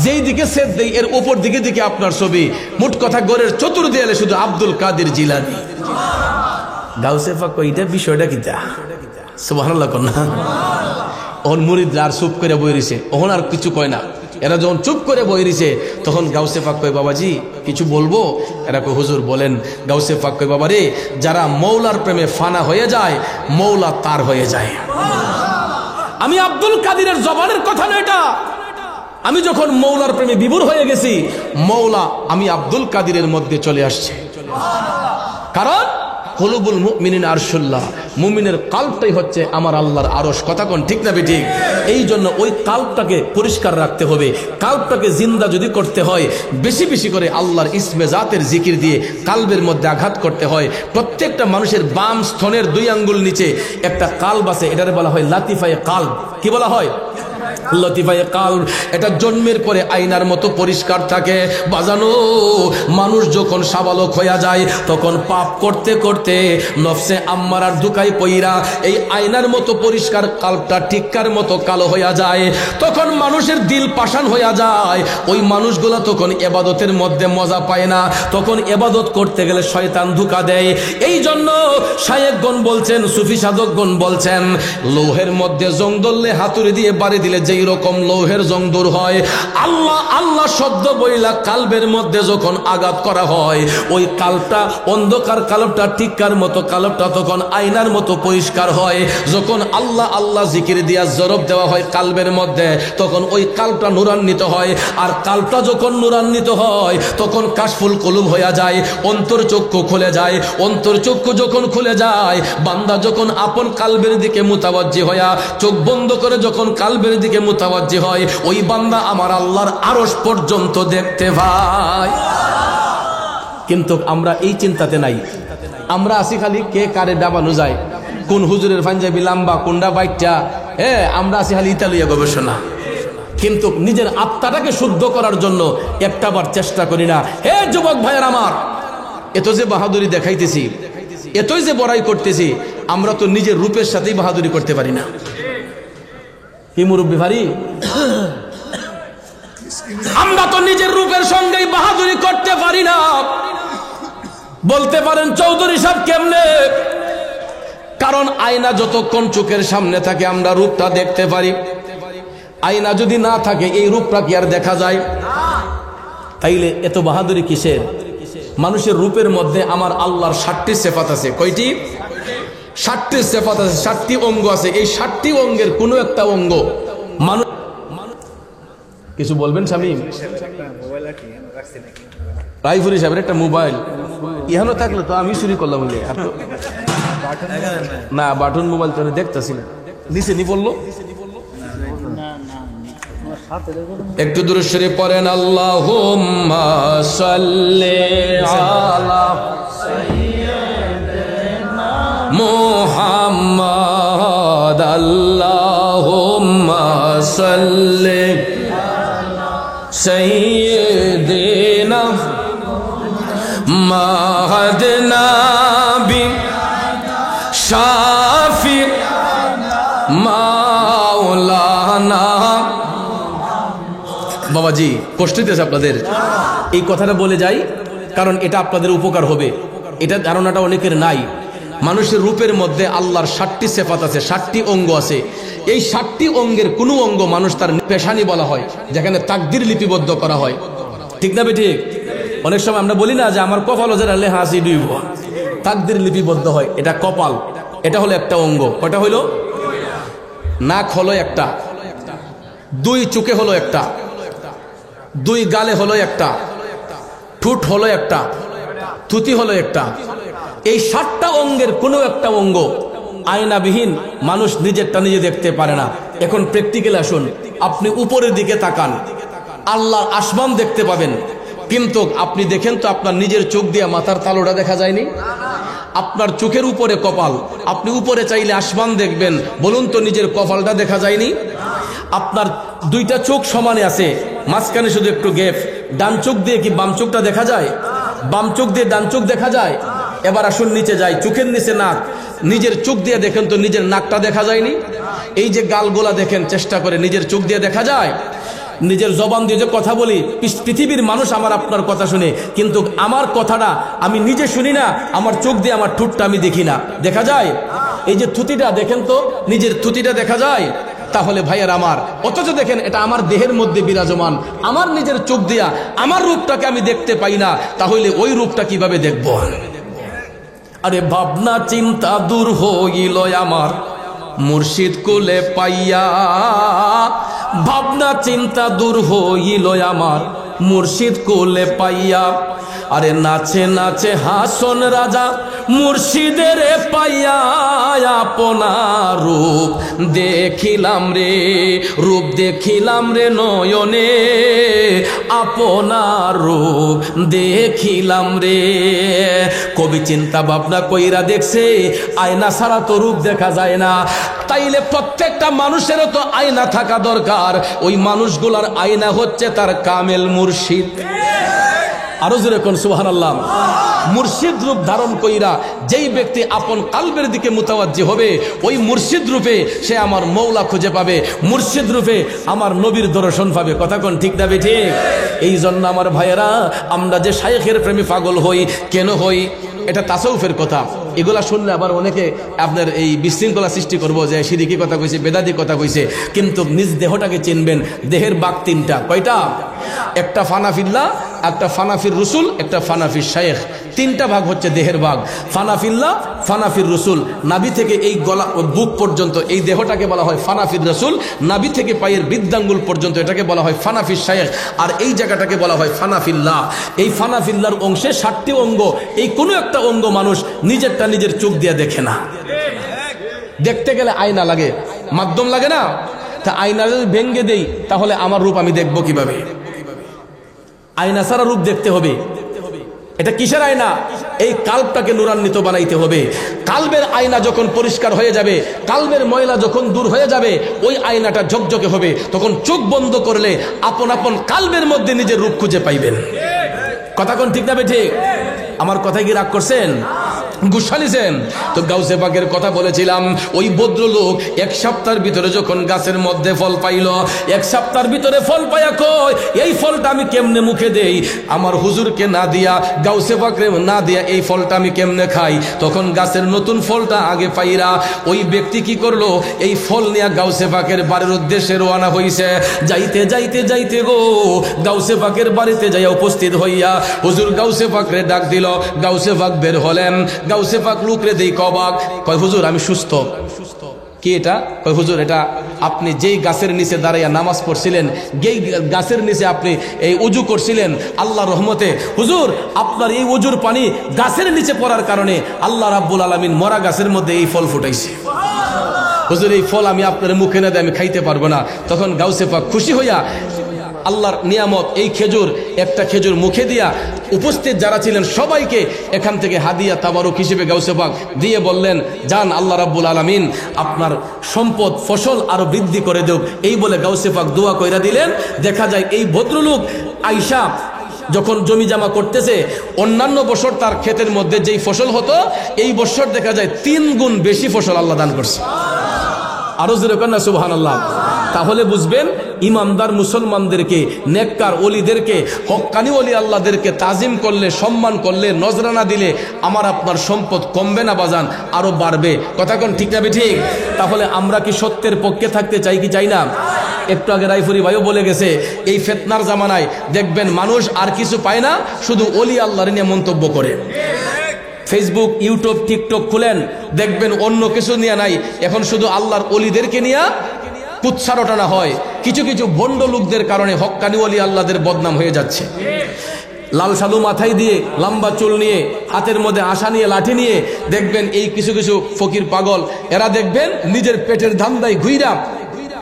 যেই দিকে সেদ দেই এর উপর দিকে দিকে আপনার ছবি। মোট কথা ঘরের চতুর্দিয়ালে শুধু আব্দুল কাদের জিলানী। গাউসে পাক কই এটা বিষয়টা কিতা? সুবহানাল্লাহ কন্যা। ওহন মুরিদরা আর চুপ করে বই রইছে, ওহন আর কিছু কয় না। এরা যখন চুপ করে বই রইছে তখন গাউসে পাক কয় বাবাজি কিছু বলবো? এরা কয় হুজুর বলেন। গাউসে পাক কয় বাবা রে, যারা মৌলার প্রেমে ফানা হয়ে যায়, মৌলা তার হয়ে যায়। আমি আব্দুল কাদেরের জবানের কথা না এটা, আমি যখন মৌলার প্রেমে বিভোর হয়ে গেছি, মৌলা আমি আব্দুল কাদেরের মধ্যে চলে আসছে। কারণ কুলুবুল মুমিনিন আরশুল্লাহ, মুমিনের কাল্পটাই হচ্ছে আমার আল্লাহর আরশ। কথা কোন ঠিক না বেঠিক? এই জন্য ওই কাল্পটাকে পরিষ্কার রাখতে হবে। কাল্পটাকে জিন্দা যদি করতে হয়, বেশি বেশি করে আল্লাহর ইসমে জাতের জিকির দিয়ে কালবের মধ্যে আঘাত করতে হয়। প্রত্যেকটা মানুষের বাম স্তনের 2 আঙ্গুল নিচে একটা কাল্ব আছে, এটারে বলা হয় লাতিফায়ে কাল্ব। কি বলা হয়? লতিফায়ে কাল্ব। এটা জন্মের পরে আয়নার মতো পরিষ্কার থাকে। বাজানো মানুষ যখন সাবালক হইয়া যায়, তখন পাপ করতে করতে নফসে আম্মারার দুকাই পইরা এই আয়নার মতো পরিষ্কার কাল্বটা টিক্কার মতো কালো হইয়া যায়। তখন মানুষের দিল পাষাণ হইয়া যায়। ওই মানুষগুলা তখন ইবাদতের মধ্যে মজা পায় না, তখন ইবাদত করতে গেলে শয়তান ধোঁকা দেয়। এই জন্য শায়েখগণ বলছেন, সুফি সাধকগণ বলছেন, লৌহের মধ্যে জং ধরলে হাতুড়ি দিয়ে বাড়ি দিলে যেই রকম লৌহের জং দূর হয়, আল্লাহ আল্লাহ শব্দ বইলা কালবের মধ্যে যখন আঘাত করা হয়, ওই কালটা অন্ধকার কালবটা টিক্কার মতো কালবটা তখন আয়নার মতো পরিষ্কার হয়। যখন আল্লাহ আল্লাহ জিকির দিয়া জরব দেওয়া হয় কালবের মধ্যে, তখন ওই কালটা নূরান্বিত হয়। আর কালটা যখন নূরান্বিত হয়, তখন কাশফুল কুলুব হইয়া যায়, অন্তর চক্ষু খুলে যায়। অন্তর চক্ষু যখন খুলে যায়, বান্দা যখন আপন কালবের দিকে মুতাওয়াজ্জি হইয়া চোখ বন্ধ করে যখন কালবের দিকে মুতাওয়াজ্জি হয়, ওই বান্দা আমার আল্লাহর আরশ পর্যন্ত দেখতে পায়। কিন্তু আমরা এই চিন্তাতে নাই। আমরা আসি খালি কে কারে ডাবানো যায়, কোন হুজুরের পাঞ্জাবি লাম্বা, কোনটা বাইকটা। আমরা আসি খালি ইতালিয়া গবেষণা, কিন্তু নিজের আত্মাটাকে শুদ্ধ করার জন্য একটাবার চেষ্টা করি না। হে যুবক ভাইয়ের আমার, এত যে বাহাদুরি দেখাইতেছি, এতই যে বড়াই করতেছি, আমরা তো নিজের রূপের সাথেই বাহাদুরি করতে পারি না। কি মুরব্বি ভারি, আমরা তো নিজের রূপের সঙ্গেই বাহাদুরি করতে পারি না। বলতে পারেন চৌধুরী সাহেব কেমনে? কারণ আয়না যতক্ষণ চোখের সামনে থাকে আমরা রূপটা দেখতে পারি। আয়না যদি না থাকে এই রূপটা কি আর দেখা যায়? তাইলে এত বাহাদুরি কিসের? মানুষের রূপের মধ্যে আমার আল্লাহর 60টি সিফাত আছে। কয়টি? 60টি সিফাত আছে, 60টি অঙ্গ আছে। এই 60টি অঙ্গের কোনো একটা অঙ্গ মানুষ, কিছু বলবেন শামীম? রাইফুরি সাহেবের একটা মোবাইল ইহানো থাকলে তো আমি চুরি করলাম। না, বাটন মোবাইল তো দেখতেছি না, নিচে নি বললো। একটু দূরে সরে পড়েন, আল্লাহুম্মা সাল্লি আলা সাইয়্যিদিনা মুহাম্মাদ, আল্লাহুম্মা সাল্লি আলা সাইয়্যিদিনা মাহাদনা বি শাফি মাওলানা। বাবাজি কষ্ট দিতেছে আপনাদের, এই কথাটা বলে যাই কারণ এটা আপনাদের উপকার হবে। এটা ধারণাটা অনেকের নাই। মানুষের রূপের মধ্যে আল্লাহর 60টি সিফাত আছে, 60টি অঙ্গ আছে। এই 60টি অঙ্গের কোনো অঙ্গ মানুষ তার পেশানি বলা হয়, যেখানে তাকদির লিপিবদ্ধ করা হয়। ঠিক না বেঠিক? অনেক সময় আমরা বলি না যে আমার কপাল যারা লেখা আছে ডুইব, তাকদির লিপিবদ্ধ হয়। এটা কপাল, এটা হলো একটা অঙ্গ। কয়টা হইল? নাক হলো একটা, 2 চোখে হলো একটা, 2 গালে হলো একটা, ঠোঁট হলো একটা, থুতি হলো একটা। এই 60টা অঙ্গের কোনো একটা অঙ্গ আয়নাবিহীন মানুষ নিজেরটা নিজে দেখতে পারে না। এখন প্র্যাকটিক্যাল আসুন, আপনি উপরের দিকে তাকান, আল্লাহর আসমান দেখতে পাবেন, কিন্তু আপনি দেখেন তো আপনার নিজের চোখ দিয়ে মাথার তালুটা দেখা যায়নি? আপনার চোখের উপরে কপাল, আপনি উপরে চাইলে আসমান দেখবেন, বলুন তো নিজের কপালটা দেখা যায়নি? আপনার 2টা চোখ সমানে আছে, মাঝখানে শুধু একটু গ্যাপ। ডান চোখ দিয়ে কি বাম চোখটা দেখা যায়? বাম চোখ দিয়ে ডান চোখ দেখা যায়? এবার আসুন নিচে যাই, চোখের নিচে নাক, নিজের চোখ দিয়ে দেখেন তো নিজের নাকটা দেখা যায়নি? এই যে গালগোলা দেখেন, চেষ্টা করে নিজের চোখ দিয়ে দেখা যায়? নিজের জবান দিয়ে যে কথা বলি, পৃথিবীর মানুষ আমার আপনার কথা শুনে, কিন্তু আমার কথাটা আমি নিজে শুনি না, আমার চোখ দিয়ে আমার ঠোঁটটা আমি দেখি না, দেখা যায়? এই যে থুতিটা দেখেন তো, নিজের থুতিটা দেখা যায়? তাহলে ভাইয়ার আমার, অথচ দেখেন এটা আমার দেহের মধ্যে বিরাজমান, আমার নিজের চোখ দিয়া আমার রূপটাকে আমি দেখতে পাই না, তাহলে ওই রূপটা কিভাবে দেখব? আরে ভাবনা চিন্তা দূর হইল আমার মুর্শিদ কোলে পাইয়া, ভাবনা চিন্তা দূর হইল আমার মুর্শিদ কোলে পাইয়া। আরে নাচে নাচে হাসন রাজা মুর্শিদের পাইয়া, আপনার রূপ দেখিলাম রে, রূপ দেখিলাম রে নয়নে, আপনার রূপ দেখিলাম রে। কবি চিন্তা ভাবনা কইরা দেখছে, আয়না ছাড়া তো রূপ দেখা যায় না। তাইলে প্রত্যেকটা মানুষেরও তো আয়না থাকা দরকার। ওই মানুষগুলার আয়না হচ্ছে তার কামেল মুর্শিদ। আরো জোরে কোন সুবহানাল্লাহ। মুর্শিদ রূপ ধারণ কইরা যেই ব্যক্তি আপন কালবের দিকে মুতাওয়াজ্জি হবে, ওই মুর্শিদ রূপে সে আমার মৌলা খুঁজে পাবে, মুর্শিদ রূপে আমার নবীর দর্শন পাবে। কথা কোন ঠিক না বেঠিক? এই জন্য আমার ভাইয়েরা, আমরা যে শাইখের প্রেমে পাগল হই, কেন হই? এটা তাসাউফের কথা। এগুলা শুনলে আবার অনেকে আপনার এই বিশৃঙ্খলা সৃষ্টি করবো যে সিরিকি কথা কইছে, বেদাতি কথা কইছে, কিন্তু নিজ দেহটাকে চিনবেন। দেহের বাঘ 3টা। কয়টা? একটা ফানাফিল্লাহ, একটা ফানাফির রসুল, একটা ফানাফির শাইখ। 3টা ভাগ হচ্ছে দেহের ভাগ। ফানাফিল্লাহ, ফানাফির রসুল। নাভি থেকে এই গলা বুক পর্যন্ত এই দেহটাকে বলা হয় ফানাফির রসুল। নাভি থেকে পায়ের বৃদ্ধাঙ্গুল পর্যন্ত এটাকে বলা হয় ফানাফির শাইখ। আর এই জায়গাটাকে বলা হয় ফানাফিল্লাহ। এই ফানাফিল্লাহর অংশে 60টি অঙ্গ। এই কোনো একটা অঙ্গ মানুষ নিজেরটা নিজের চোখ দিয়ে দেখে না। দেখতে গেলে আয়না লাগে, মাধ্যম লাগে না? তা আয়না যদি ভেঙ্গে দেই তাহলে আমার রূপ আমি দেখবো কিভাবে? আয়না ছাড়া রূপ দেখতে হবে। এটা কিসের আয়না? এই কাল্বটাকে নূরান্বিত বানাইতে হবে। কাল্বের আয়না যখন পরিষ্কার হয়ে যাবে, কাল্বের ময়লা যখন দূর হয়ে যাবে, ওই আয়নাটা ঝকঝকে হবে। তখন চোখ বন্ধ করলে আপন আপন কাল্বের মধ্যে নিজের রূপ খুঁজে পাইবেন। কথা কোন ঠিক না বেঠিক? আমার কথায় কি রাগ করছেন? গুছালিছেন। তো গাউসে পাকের কথা বলেছিলাম, ওই ভদ্রলোক এক সপ্তাহের ভিতরে যখন গাছের মধ্যে ফল পাইল, এক সপ্তাহের ভিতরে ফল পাইয়া কয় এই ফলটা আমি কেমনে মুখে দেই, আমার হুজুরকে না দিয়া, গাউসে পাকরে না দিয়া এই ফলটা আমি কেমনে খাই। তখন গাছের নতুন ফলটা আগে পাইরা ওই ব্যক্তি কি করলো, এই ফল নিয়ে গাউসে পাকের বাড়ির উদ্দেশ্যে রওনা হইছে। যাইতে যাইতে যাইতে গো গাউসে পাকের বাড়িতে যাইয়া উপস্থিত হইয়া হুজুর গাউসে পাকরে ডাক দিল। গাউসে পাক বের হলেন। গাউসে পাক লুকরে দেই কবাক, কয় হুজুর আমি সুস্থ। কি এটা? কয় হুজুর এটা আপনি যেই গাছের নিচে দাঁড়াইয়া নামাজ পড়ছিলেন, যেই গাছের নিচে আপনি এই উজু করছিলেন, আল্লাহ রহমতে হুজুর আপনার এই উজুর পানি গাছের নিচে পড়ার কারণে আল্লাহ রাব্বুল আলামিন মরা গাছের মধ্যে এই ফল ফুটাইছে। হুজুর এই ফল আমি আপনার মুখে না দিয়ে আমি খাইতে পারবো না। তখন গাউসে পাক খুশি হইয়া আল্লাহর নিয়ামত এই খেজুর, একটা খেজুর মুখে দিয়া উপস্থিত যারা ছিলেন সবাইকে এখান থেকে হাদিয়া তাবারুক হিসেবে গাউসে পাক দিয়ে বললেন, যান আল্লাহ রাব্বুল আলামিন আপনার সম্পদ ফসল আরো বৃদ্ধি করে দেব। এই বলে গাউসে পাক দোয়া কইরা দিলেন। দেখা যায় এই ভদ্রলোক আয়েশা যখন জমি জমা করতেছে, অন্যান্য বছর তার ক্ষেতের মধ্যে যেই ফসল হতো, এই বছর দেখা যায় 3 গুণ বেশি ফসল আল্লাহ দান করছে। আরো জোরে কন্যা সুবহানাল্লাহ। তাহলে বুঝবেন ইমানদার মুসলমানদেরকে, নেককার ওলিদেরকে, হক্কানি ওলি আল্লাহদেরকে তাজিম করলে, সম্মান করলে, নজরানা দিলে আমার আপনার সম্পদ কমবে না বাজান, আরো বাড়বে। কথা কোন ঠিক না ঠিক? তাহলে আমরা কি সত্যের পক্ষে থাকতে চাই কি চাই না? একটু আগে রাইফুরি ভাইও বলে গেছে, এই ফিতনার জামানায় দেখবেন মানুষ আর কিছু পায় না, শুধু ওলি আল্লাহর নিয়ে মন্তব্য করে। ফেসবুক, ইউটিউব, টিকটক খুলেন, দেখবেন অন্য কিছু নিয়ে নাই, এখন শুধু আল্লাহর ওলিদেরকে নিয়ে কুৎসা রটানো হয়। কিছু কিছু ভণ্ড লোকদের কারণে হক্কানি ওলি আল্লাহদের বদনাম হয়ে যাচ্ছে। লাল সালু মাথায় দিয়ে, লম্বা চুল নিয়ে, হাতের মধ্যে আশা নিয়ে, লাঠি নিয়ে, দেখবেন এই কিছু কিছু ফকির পাগল, এরা দেখবেন নিজের পেটের ধান্দায় ঘুইরা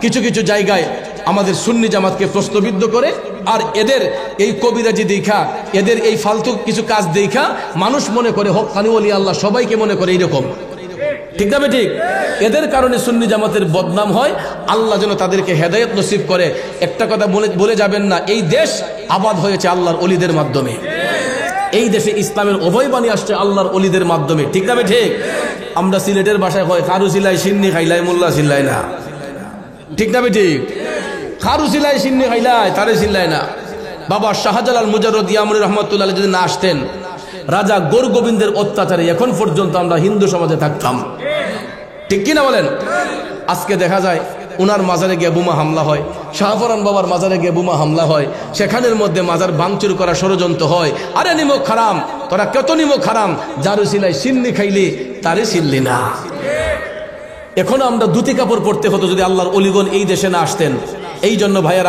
কিছু কিছু জায়গায় আমাদের সুন্নি জামাতকে প্রশ্নবিদ্ধ করে। আর এদের এই কবিরাজি দেখা, এদের এই ফালতু কিছু কাজ দেখা মানুষ মনে করে হক্কানি ওলি আল্লাহ সবাইকে মনে করে এইরকম। ঠিক না ঠিক? এদের কারণে সুন্নি জামাতের বদনাম হয়। আল্লাহ যেন তাদেরকে হেদায়েত নসিব করে। একটা কথা বলে যাবেন না, এই দেশ আবাদ হয়েছে আল্লাহর ওলিদের মাধ্যমে। এই দেশে ইসলামের অভয়বাণী আসছে আল্লাহর ওলিদের মাধ্যমে। ঠিক না ঠিক? আমরা সিলেটের ভাষায় হয় খারু সিলাই সিন্নি খাইলাই মোল্লা সিল্লাই না। ঠিক না ঠিক? খারু সিলাই সিন্নি খাইলাই তারে সিল্লাই না। বাবা শাহজালাল মুজাররদ ইয়ামুনি রহমাতুল্লাহ যদি না আসতেন, রাজা গোর গোবিন্দের অত্যাচারে এখন পর্যন্ত আমরা হিন্দু সমাজে থাকতাম। ঠিক কিনা বলেন? আজকে দেখা যায় উনার মাজারে গিয়ে বোমা হামলা হয়, শাহফরান বাবার মাজারে গিয়ে বোমা হামলা হয়, সেখানের মধ্যে মাজার ভাঙচুর করা ষড়যন্ত্র হয়। আরে নিমক হারাম, তোরা কত নিমক হারাম, যারু সিলাই সিন্নি খাইলি তারে সিল্লি না। এখনো আমরা ধুতি কাপড় পরতে হতো যদি আল্লাহর অলিগণ এই দেশে না আসতেন। এই জন্য ভাইয়ার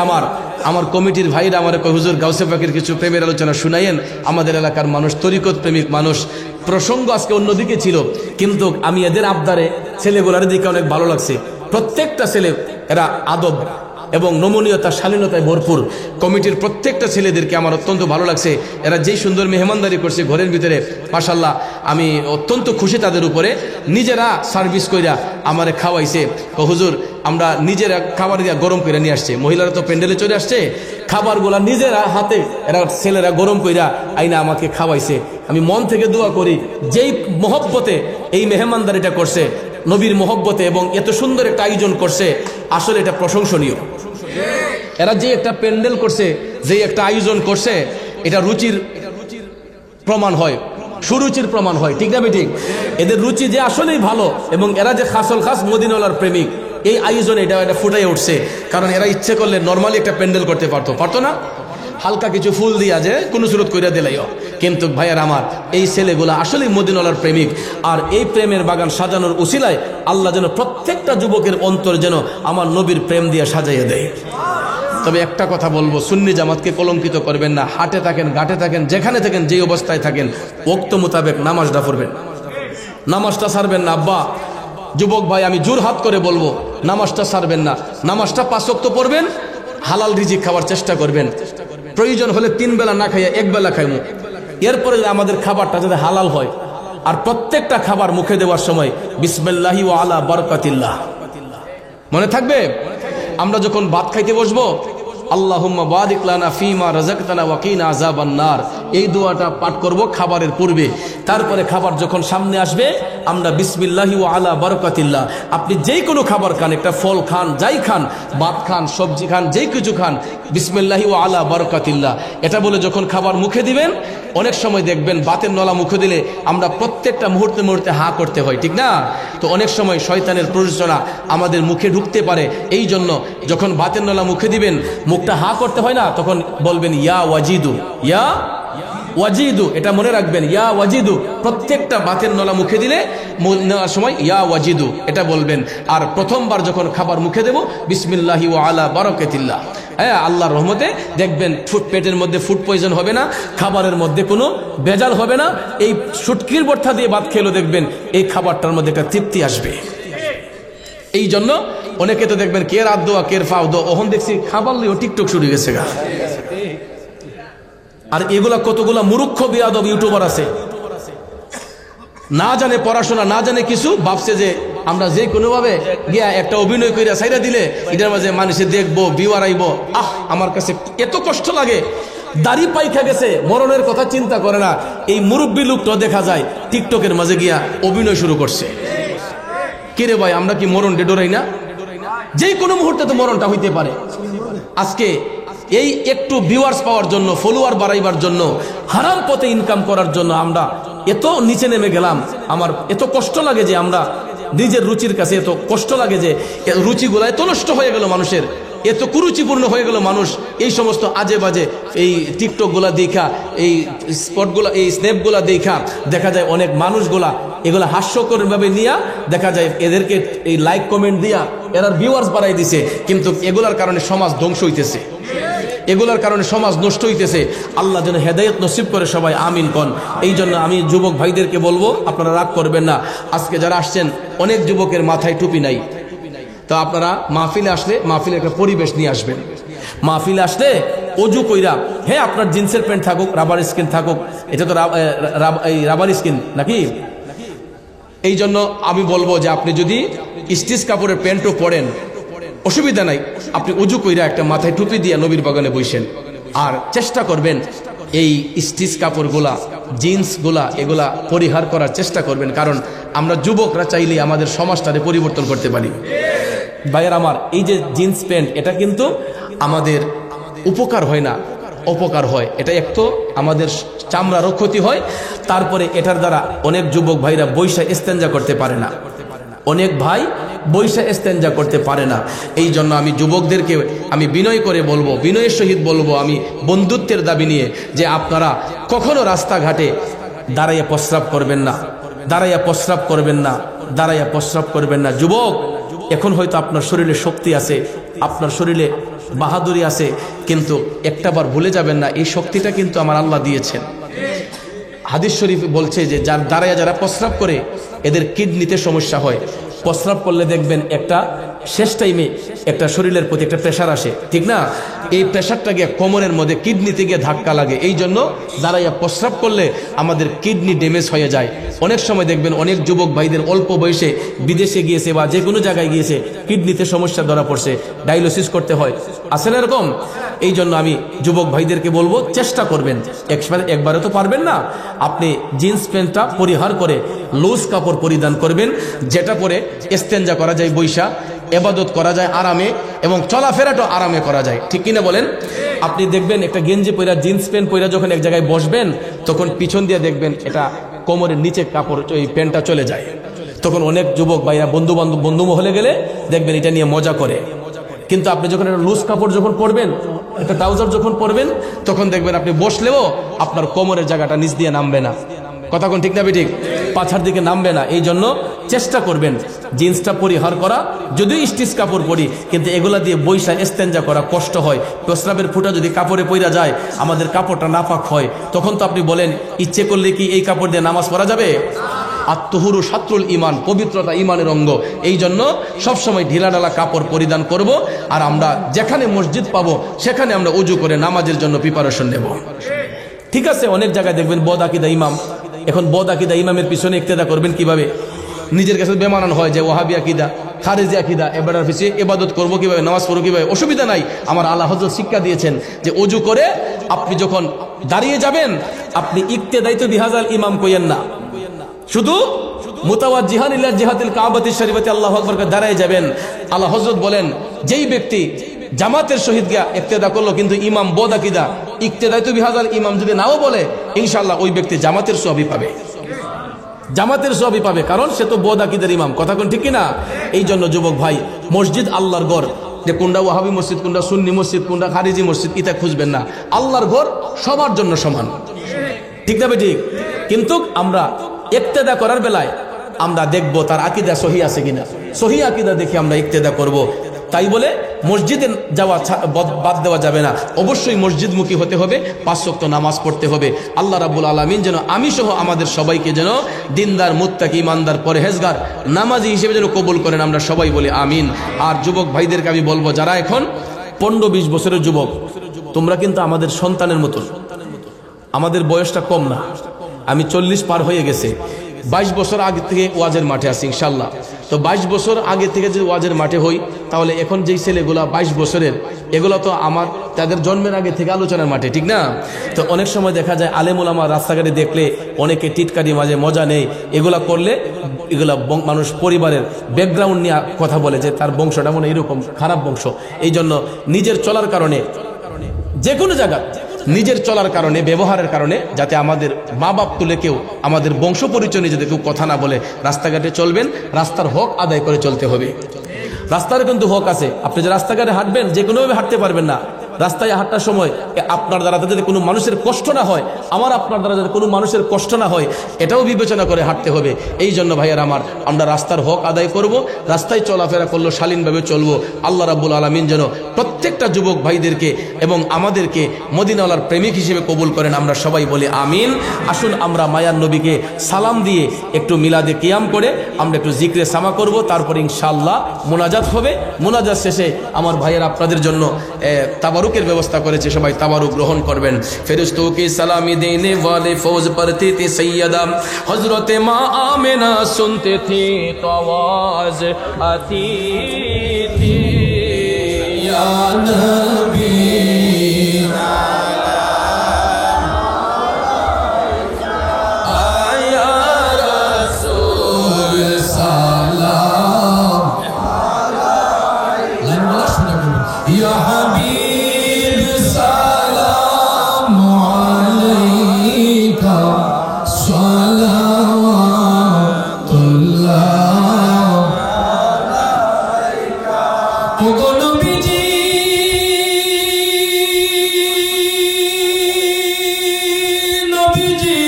আমার কমিটির ভাইরা আমার হুজুর গাউসে পাকের কিছু প্রেমের আলোচনা শুনাইয়েন। আমাদের এলাকার মানুষ তরিকত প্রেমিক মানুষ, প্রসঙ্গ আজকে অন্যদিকে ছিল, কিন্তু আমি এদের আবদারে ছেলেগুলার দিকে অনেক ভালো লাগছে। প্রত্যেকটা ছেলে এরা আদব এবং নমনীয়তা, শালীনতায় ভরপুর। কমিটির প্রত্যেকটা ছেলেদেরকে আমার অত্যন্ত ভালো লাগছে। এরা যেই সুন্দর মেহমানদারি করছে ঘরের ভিতরে, মাশাআল্লাহ, আমি অত্যন্ত খুশি তাদের উপরে। নিজেরা সার্ভিস কইরা আমারে খাওয়াইছে। হুজুর আমরা নিজেরা খাবার দিয়া গরম করে নিয়ে আসছে। মহিলারা তো প্যান্ডেলে চলে আসছে, খাবারগুলা নিজেরা হাতে এরা ছেলেরা গরম কইরা আইনা আমাকে খাওয়াইছে। আমি মন থেকে দোয়া করি, যেই মহব্বতে এই মেহমানদারিটা করছে, নবীর মহব্বতে, এবং এত সুন্দর একটা আয়োজন করছে, আসলে এটা প্রশংসনীয়। এরা যে একটা প্যান্ডেল করছে, যে একটা আয়োজন করছে, এটা রুচির প্রমাণ হয়, সুরুচির প্রমাণ হয়। ঠিক না ঠিক? এদের রুচি যে আসলেই ভালো, এবং এরা যে খাসল খাস মদিনাওয়ালার প্রেমিক, এই আয়োজনে এটা ফুটাই উঠছে। কারণ এরা ইচ্ছে করলে নর্মালি একটা প্যান্ডেল করতে পারতো না, হালকা কিছু ফুল দিয়া যে কোনো সুরত কইরা দিলাইও। কিন্তু ভাইয়ার আমার, এই ছেলেগুলা আসলেই মদিনাওয়ালার প্রেমিক। আর এই প্রেমের বাগান সাজানোর উসিলায় আল্লাহ যেন প্রত্যেকটা যুবকের অন্তর যেন আমার নবীর প্রেম দিয়ে সাজাইয়ে দেয়। তবে একটা কথা বলবো, সুন্নি জামাতকে কলঙ্কিত করবেন না। হাটে থাকেন, ঘাটে থাকেন, যেখানে থাকেন, যে অবস্থায় থাকেন, ওক্ত মোতাবেক নামাজটা পড়বেন, নামাজটা ছাড়বেন না। আব্বা, যুবক ভাই, আমি জোর হাত করে বলবো, নামাজটা ছাড়বেন না। নামাজটা 5 ওয়াক্ত পড়বেন, হালাল রিজিক খাওয়ার চেষ্টা করবেন। প্রয়োজন হলে 3 বেলা না খাইয়া 1 বেলা খাইমু। এরপরে আমাদের খাবারটা যাতে হালাল হয়। আর প্রত্যেকটা খাবার মুখে দেওয়ার সময় বিসমিল্লাহি ওয়া আলা বারাকাতিল্লাহ মনে থাকবে। আমরা যখন ভাত খাইতে বসবো, আল্লাহুম্মা বারিক লানা ফীমা রাযাকতানা ওয়া কিনা আযাবান নার, এই দোয়াটা পাঠ করব খাবারের পূর্বে। তারপরে খাবার যখন সামনে আসবে আমরা বিসমিল্লাহি ওয়া আলা বারাকাতিল্লাহ, আপনি যেই কোনো খাবার খান, একটা ফল খান, যাই খান, ভাত খান, সবজি খান, যেই কিছু খান, বিসমিল্লাহি ওয়া আলা বারাকাতিল্লাহ এটা বলে যখন খাবার মুখে দিবেন, অনেক সময় দেখবেন ভাতের নলা মুখে দিলে আমরা প্রত্যেকটা মুহূর্তে মুহূর্তে হা করতে হয়, ঠিক না? তো অনেক সময় শয়তানের প্ররোচনা আমাদের মুখে ঢুকতে পারে। এই জন্য যখন ভাতের নলা মুখে দিবেন, মুখটা হা করতে হয় না, তখন বলবেন ইয়া ওয়াজিদু, ইয়া ওয়াজিদু, এটা মনে রাখবেন, ইয়া ওয়াজিদু। প্রত্যেকটা ভাতের নলা মুখে দিলে নেওয়ার সময় ইয়া ওয়াজিদু এটা বলবেন। আর প্রথমবার যখন খাবার মুখে দেব বিসমিল্লাহি ওয়া আলা বারাকাতিল্লাহ, হ্যাঁ, আল্লাহর রহমতে দেখবেন পেটের মধ্যে ফুড পয়জন হবে না, খাবারের মধ্যে কোনো ভেজাল হবে না। এই শুটকির ভর্তা দিয়ে ভাত খেলেও দেখবেন এই খাবারটার মধ্যে একটা তৃপ্তি আসবে। এই জন্য অনেকে তো দেখবেন কে রাত দোয়া কে ফাও দো, ওহন দেখছি খাবার লিও টিকটক শুরু গেছে গা। আর এগুলা কতগুলা মূর্খ বেয়াদব ইউটিউবার আছে, না জানে পড়াশোনা, না জানে কিছু, ভাবছে যে আমরা যে কোনোভাবে গিয়া একটা অভিনয় কইরা সাইরা দিলে এটার মাঝে মানুষে দেখবো, ভিউয়ার আইব। আমার কাছে এত কষ্ট লাগে, দাড়ি পাইখা গেছে, মরণের কথা চিন্তা করে না। এই মুরব্বী লোকটা দেখা যায় টিকটকের মাঝে গিয়া অভিনয় শুরু করছে। কিরে ভাই, আমরা কি মরণ ডোরাই না? যে কোনো মুহূর্তে তো মরণটা হইতে পারে। আজকে এই একটু ভিউয়ার্স পাওয়ার জন্য, ফলোয়ার বাড়াইবার জন্য, হারাম পথে ইনকাম করার জন্য আমরা এত নিচে নেমে গেলাম। আমার এত কষ্ট লাগে যে আমরা নিজের রুচির কাছে, এত কষ্ট লাগে যে রুচিগুলা এত নষ্ট হয়ে গেল মানুষের, এত কুরুচিপূর্ণ হয়ে গেল মানুষ এই সমস্ত আজে বাজে এই টিকটকগুলা দেখা, এই স্পটগুলা, এই স্ন্যাপগুলা দেখা দেখা যায় অনেক মানুষগুলা এগুলা হাস্যকরভাবে নিয়ে দেখা যায় এদেরকে এই লাইক কমেন্ট দিয়া এরা ভিউয়ার্স বাড়াই দিছে, কিন্তু এগুলার কারণে সমাজ ধ্বংস হইতেছে, এগুলার কারণে সমাজ নষ্ট হইতেছে। আল্লাহ যেন হেদায়েত নসিব করে, সবাই আমিন কন। এই জন্য আমি যুবক ভাইদেরকে বলবো, আপনারা রাগ করবেন না। আজকে যারা আসছেন অনেক যুবকের মাথায় টুপি নাই, তো আপনারা মাহফিলে আসলে মাহফিলে একটা পরিবেশ নিয়ে আসবেন। মাহফিলে আসলে অজু কইরা, হ্যাঁ আপনার জিন্সের প্যান্ট থাকুক, রাবার স্কিন থাকুক, এটা তো রাবার স্কিন নাকি? এই জন্য আমি বলবো যে আপনি যদি স্টিচ কাপড়ের প্যান্টও পরেন অসুবিধা নাই, আপনি অজু কইরা একটা মাথায় টুপি দিয়ে নবীর বাগানে বসেন। আর চেষ্টা করবেন এই স্টিচ কাপড়গুলা, জিন্সগুলা, এগুলা পরিহার করার চেষ্টা করবেন, কারণ আমরা যুবকরা চাইলে আমাদের সমাজটাকে পরিবর্তন করতে পারি। ভাইয়ের আমার, এই যে জিন্স প্যান্ট, এটা কিন্তু আমাদের উপকার হয় না, অপকার হয়। এটা এক তো আমাদের চামড়ারও ক্ষতি হয়, তারপরে এটার দ্বারা অনেক যুবক ভাইরা বৈশা ইস্তেঞ্জা করতে পারে না, অনেক ভাই বৈশা ইস্তেঞ্জা করতে পারে না। এই জন্য আমি যুবকদেরকে আমি বিনয় করে বলবো, বিনয়ের সহিত বলবো, আমি বন্ধুত্বের দাবি নিয়ে, যে আপনারা কখনো রাস্তাঘাটে দাঁড়াইয়া প্রস্রাব করবেন না, দাঁড়াইয়া প্রস্রাব করবেন না, দাঁড়াইয়া প্রস্রাব করবেন না। যুবক, এখন হয়তো আপনার শরীরে শক্তি আছে, আপনার শরীরে বাহাদুরি আছে, কিন্তু একটাবার ভুলে যাবেন না, এই শক্তিটা কিন্তু আমার আল্লাহ দিয়েছেন। হাদিস শরীফ বলছে যে দাঁড়াইয়া যারা প্রস্রাব করে এদের কিডনিতে সমস্যা হয়। প্রস্রাব করলে দেখবেন একটা শেষ টাইমে একটা শরীরের প্রতি একটা প্রেশার আসে, ঠিক না? এই প্রেশারটা গিয়ে কোমরের মধ্যে কিডনিতে গিয়ে ধাক্কা লাগে। এই জন্য দাঁড়াইয়া প্রস্রাব করলে আমাদের কিডনি ড্যামেজ হয়ে যায়। অনেক সময় দেখবেন অনেক যুবক ভাইদের অল্প বয়সে বিদেশে গিয়েছে বা যে কোনো জায়গায় গিয়েছে, কিডনিতে সমস্যা ধরা পড়ছে, ডায়ালিসিস করতে হয়, আছে না এরকম? এই জন্য আমি যুবক ভাইদেরকে বলবো, চেষ্টা করবেন, একবারে তো পারবেন না, আপনি জিন্স প্যান্টটা পরিহার করে লুজ কাপড় পরিধান করবেন, যেটা পরে ইস্তেঞ্জা করা যায় বৈশা, ইবাদত করা যায় আরামে, এবং চলাফেরাটাও আরামে করা যায়, ঠিক কিনা বলেন? আপনি দেখবেন একটা গেঞ্জি পরা, জিন্স প্যান্ট পরা যখন এক জায়গায় বসবেন, তখন পিছন দিয়ে দেখবেন এটা কোমরের নিচে কাপড়, ওই প্যান্টটা চলে যায়। তখন অনেক যুবক ভাইরা বন্ধু মহলে গেলে দেখবেন এটা নিয়ে মজা করে। কিন্তু আপনি যখন একটা লুজ কাপড় যখন পরবেন, একটা ট্রাউজার যখন পরবেন, তখন দেখবেন আপনি বসলেও আপনার কোমরের জায়গাটা নিচ দিয়ে নামবে না। কথা কোন ঠিক না ঠিক? পাছার দিকে নামবে না। এই জন্য চেষ্টা করবেন জিন্সটা পরিহার করা, যদিও স্টিচ কাপড় পরি, কিন্তু এগুলা দিয়ে বৈশা ইস্তেঞ্জা করা কষ্ট হয়। প্রস্রাবের ফুটা যদি কাপড়ে পইরা যায়, আমাদের কাপড়টা নাপাক হয়, তখন তো আপনি বলেন ইচ্ছে করলে কি এই কাপড় দিয়ে নামাজ পড়া যাবে? আত্মহুরু শাত্রুল ইমান, পবিত্রতা ইমানের অঙ্গ। এই জন্য সবসময় ঢিলাঢালা কাপড় পরিধান করব। আর আমরা যেখানে মসজিদ পাবো সেখানে আমরা উজু করে নামাজের জন্য প্রিপারেশন নেব। ঠিক আছে, অনেক জায়গায় দেখবেন বদ আকিদা ইমাম। এখন বদ আকিদা ইমামের পিছনে ইক্তেদা করবেন কিভাবে? নিজের কাছে বেমানান হয় যে ওয়াহাবি আকিদা, খারেজি আকিদা, এবারের পিছিয়ে ইবাদত করবো কিভাবে, নামাজ পড়বো কিভাবে, অসুবিধা নাই। আমার আল্লাহ হযরত শিক্ষা দিয়েছেন যে অজু করে আপনি যখন দাঁড়িয়ে যাবেন আপনি ইক্তেদাইতু বিহাজাল ইমাম কইয়েন না, শুধু মুতাওয়াজ্জিহান ইলা জিহাতিল কাবাতিশ শরীফাতি আল্লাহু আকবার করে দাঁড়ায় যাবেন। আল্লাহ হযরত বলেন যেই ব্যক্তি জামাতের সহিত গিয়া ইক্তেদা করলো কিন্তু ইমাম বদ আকীদা, ইক্তেদাইতু বিহাজাল ইমাম যদি নাও বলে ইনশাআল্লাহ ওই ব্যক্তি জামাতের সওয়াবই পাবে, জামাতের সওয়াবই পাবে, কারণ সে তো বদ আকীদার ইমাম। কথা কোন ঠিক কিনা? এই জন্য যুবক ভাই, মসজিদ আল্লাহর ঘর, যে কোনটা ওয়াহাবি মসজিদ, কোনটা সুন্নি মসজিদ, কোনটা খারিজি মসজিদ, এটা খুঁজবেন না। আল্লাহর ঘর সবার জন্য সমান, ঠিক না ঠিক? কিন্তু আমরা ইক্তেদা করার বেলায় আমরা দেখব তার আকীদা সহি আছে কিনা, সহি আকীদা দেখে আমরা ইক্তেদা করব। তাই বলে মসজিদে যাওয়া বাদ দেওয়া যাবে না, অবশ্যই মসজিদমুখী হতে হবে, 5 ওয়াক্ত নামাজ পড়তে হবে। আল্লাহ রাব্বুল আলামিন যেন আমি সহ আমাদের সবাইকে যেন দিনদার, মুত্তাকি, ইমানদার, পরহেজগার, নামাজি হিসেবে যেন কবুল করেন, আমরা সবাই বলি আমিন। আর যুবক ভাইদেরকে আমি বলবো, যারা এখন 15-20 বছরের যুবক, তোমরা কিন্তু আমাদের সন্তানের মতন, আমাদের বয়সটা কম না, আমি 40 পার হয়ে গেছে। 22 বছর আগে থেকে ওয়াজের মাঠে আছি ইনশাল্লাহ। তো 22 বছর আগে থেকে যদি ওয়াজের মাঠে হই, তাহলে এখন যেই ছেলেগুলা 22 বছরের, এগুলো তো আমার তাদের জন্মের আগে থেকে আলোচনার মাঠে, ঠিক না? তো অনেক সময় দেখা যায় আলেম ওলামা রাস্তাঘাটে দেখলে অনেকে টিটকারি মাঝে মজা নেই, এগুলা করলে এগুলা মানুষ পরিবারের ব্যাকগ্রাউন্ড নিয়ে কথা বলে যে তার বংশটা মনে এরকম খারাপ বংশ। এই জন্য নিজের চলার কারণে, যে কোনো জায়গা নিজের চলার কারণে, ব্যবহারের কারণে যাতে আমাদের মা বাপ তুলে কেউ আমাদের বংশ পরিচয় নিয়ে যাতে কেউ কথা না বলে, রাস্তাঘাটে চলবেন, রাস্তার হক আদায় করে চলতে হবে। রাস্তার কিন্তু হক আছে, আপনি যে রাস্তাঘাটে হাঁটবেন যে কোনোভাবে হাঁটতে পারবেন না। রাস্তায় হাঁটার সময় আপনার দ্বারা যাতে কোনো মানুষের কষ্ট না হয়, আমার আপনার দ্বারা যাতে কোনো মানুষের কষ্ট না হয়, এটাও বিবেচনা করে হাঁটতে হবে। এই জন্য ভাইয়ার আমার, আমরা রাস্তার হক আদায় করব, রাস্তায় চলাফেরা করলো শালীনভাবে চলবো। আল্লাহ রাব্বুল আলামিন যেন প্রত্যেকটা যুবক ভাইদেরকে এবং আমাদেরকে মদিনাওয়ালার প্রেমিক হিসেবে কবুল করেন, আমরা সবাই বলি আমিন। আসুন আমরা মায়ার নবীকে সালাম দিয়ে একটু মিলাদে কিয়াম করে আমরা একটু জিক্রে সামা করব, তারপর ইনশাআল্লাহ মুনাজাত হবে। মুনাজাত শেষে আমার ভাইয়ের আপনাদের জন্য তাবারুকের ব্যবস্থা করেছে, সবাই তাবারুক গ্রহণ করবেন। ফেরেশতোं की सलामी देने वाले फौज पढ़ते थे सैयदा हजरत माँ आमिना, सुनते थे तो आवाज आती थी या नबी आया रसूल सलाम या हबीब सलाम अलैका सलावतुल्लाह ओ नबीजी नबीजी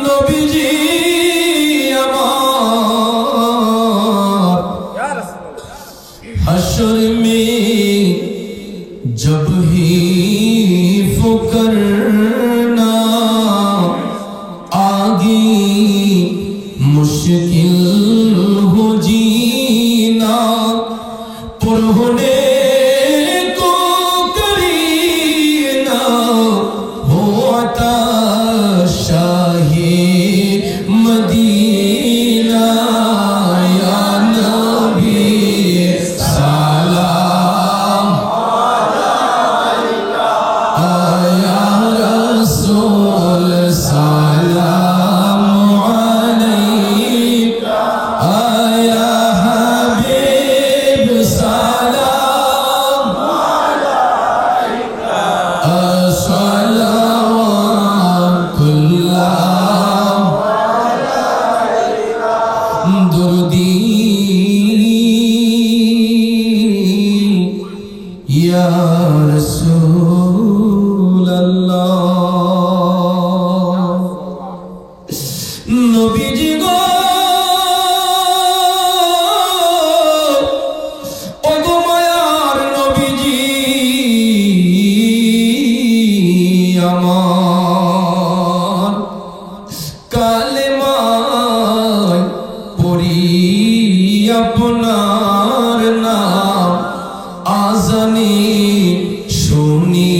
नबीजी আমার हश्र में जब ही फुकरना आगे मुश्किल हो जीना, पर होने को करीना हो अता शाही मदीना या नबी सलाम आया रसूल सलाम अलैका आया हबीब सलाम अलैका सलावतुल्लाह दुरूदी या रसूल अल्लाह। नबीजी गो ओगो मायार नबीजी আমার কালেমায় পড়ি আপনার নাম, আজানি শুনি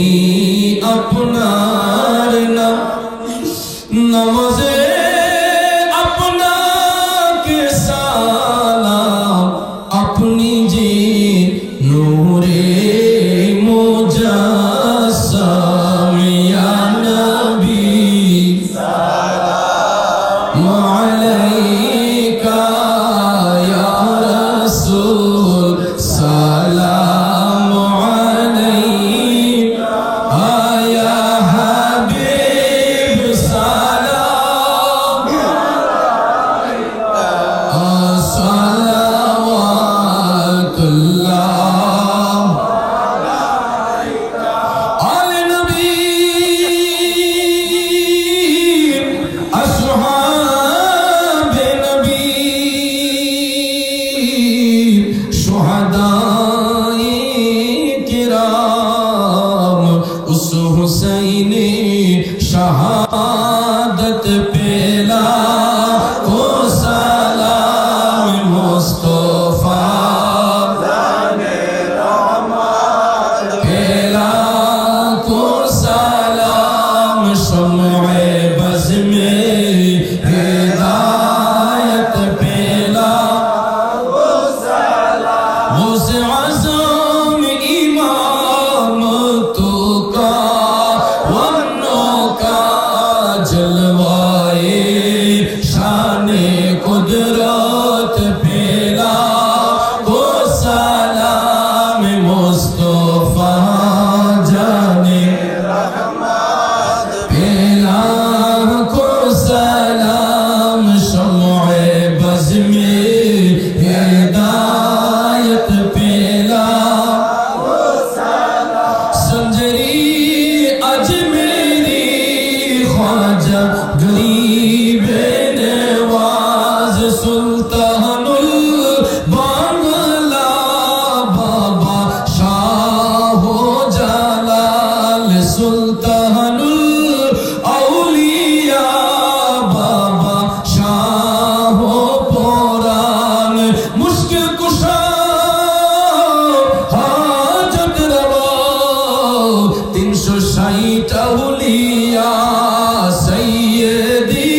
আপনার নাম, নামাজে আপনাকে সালাম मुजस्सम या नबी सलाम अलैका या रसूल सलाम अलैका या हबीब सलाम अलैका सलावतुल्लाह आले नबी अस्हाबे नबी शुहदाए किराम उस हुसैन शहादत पेला को सलाम मुस्तफा पेला को सलाम शम्ए बज़ में हिदायत पेला को सलाम मुझे आज़म इमाम तो का वन्नो का जलवाए शाने कुदरत पेला को सलाम मुस्तफा जाने रहमत पेला को सलाम शम्ए बज़ में हिदायत पेला को सलाम संजरी अजमेरी ख्वाजा गरीब नवाज सुल्तानुल बांग्ला बाबा शाहो जलाल सुल्तानुल औलिया बाबा शाहो पुरान मुश्किल कुशा हाजत रवा 360 औलिया सैयदी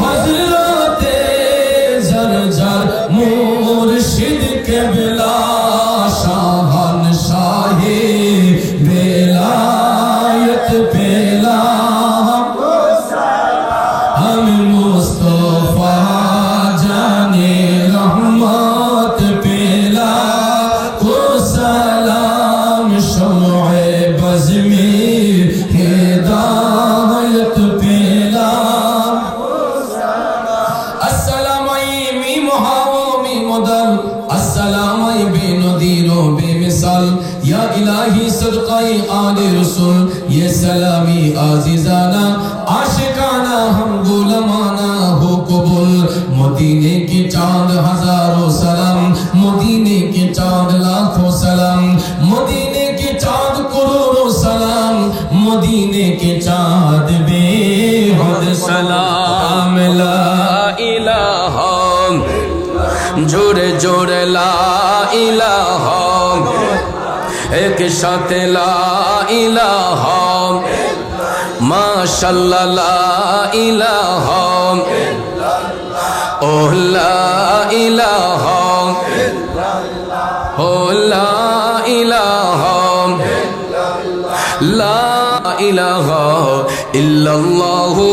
हज़रते ज़रज़र मुर्शिद क़िबला शाहनशाहे बेलायत पेला हम मुस्तफा जाने रहमत पेला को सलाम शम्ए बज़ में हिदायत पेला अस्सलामई मी मुहावो मी मुदल अस्सलामई बेनदीरो बेमिसाल या इलाही सदक़ाए आले रसूल ये सलामी आज़िज़ाना आशिकाना हम गुलामाना हो कबूल मदीने के चांद हजारों सलाम मदीने के चांद लाखों सलाम मदीने के चांद करोड़ों सलाम मदीने के चांद बेहद सलाम ला इलाहा जोरे जोरे ला इलाहा एक साथ ला इलाहा माशाल्लाह ला इलाहा ओ ला इलाहा ओ ला इलाहा ला इलाहा इल्लल्लाहु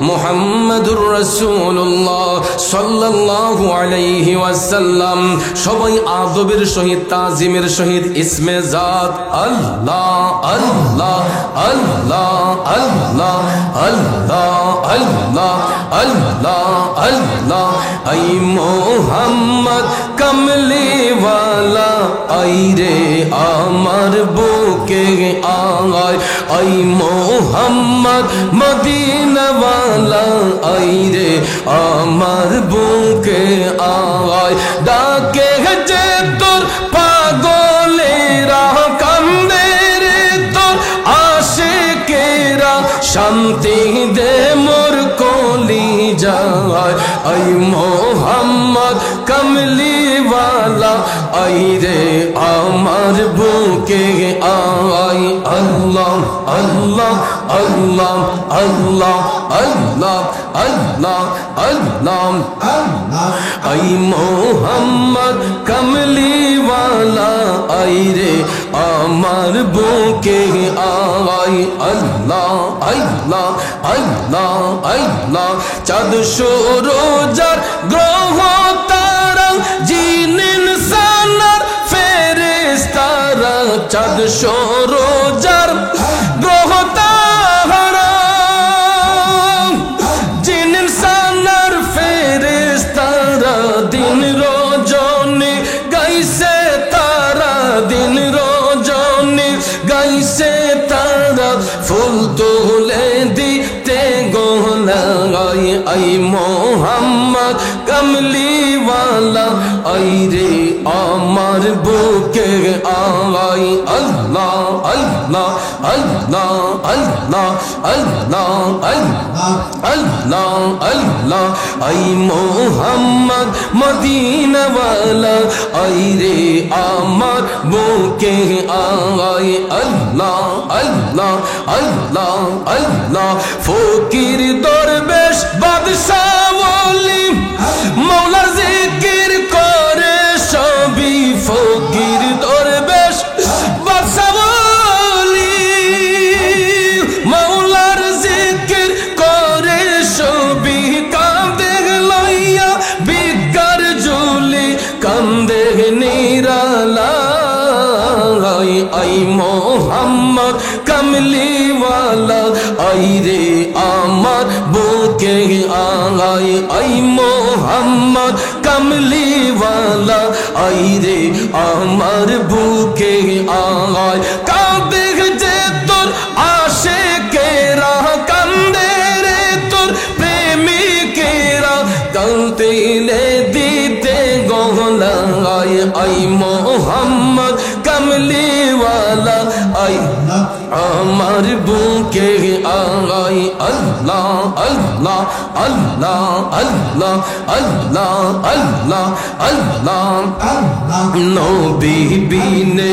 मुहम्मदुर रसूलुल्लाह सल्लल्लाहु अलैहि वसल्लम सबाई आदবের সহিত তাজিমের সহিত ইসমে জাত আল্লাহ আল্লাহ আল্লাহ আল্লাহ আল্লাহ আল্লাহ আল্লাহ আল্লাহ আই মোহাম্মদ কমলি वाला आई रे আমার বুকে আয় आई मोहम्मद मदीना वाला आई रे আমার বুকে আয় ডাকে যে তোর পাগলেরা কান্দে রে তোর আশিকেরা শান্তি দে মোর কলি যায় आई मोहम्मद कमली वाला आई रे আমার বুকে আয় अल्लाह अल्लाह अल्लाह अल्लाह আল্লাহ আল্লাহ আল্লাহ আই মোহাম্মদ কমলিওয়ালা আই রে আমার বুকে আই আল্লাহ আল্লাহ আল্লাহ আল্লাহ চাঁদ সূরজার গ্রহ তারা জিন ইনসান আর ফেরেশতারা চাঁদ সূরজার গ্রহ তারা জিন ইনসান আর ফেরেশতারা দিন রজনী গাইছে তারা দিন রজনী গাইছে তারা ফুল তুলে দিতে গোলাই আই মোহাম্মদ কমলিওয়ালা আই রে আমার বুকে I Allah Allah Allah Allah Allah Allah Allah I Mohammad মদিনাওয়ালা আই রে আমার বুকে আই আল্লাহ আল্লাহ আল্লাহ আল্লাহ ফকির দরবেশ বাদশাহ ওলি মওলার জিকির করে সবই ফকির দরবেশ বাদশাহ ওলি মওলার জিকির করে সবই কাঁদে লইয়া বিকার ঝুলি কান্দে নিরালা আই মোহাম্মদ কমলিওয়ালা আই রে আমার বুকে আই আই মোহাম্মদ কমলিওয়ালা আই রে আমার বুকে আই কাঁদে যে তোর আশিকেরা কান্দে রে তোর প্রেমিকেরা কাঁদতে দিতে গোলাই আই মোহাম্মদ কমলিওয়ালা আই আমার বুকে আই আল্লাহ আল্লাহ আল্লাহ আল্লাহ আল্লাহ আল্লাহ আল্লাহ নবী বিনে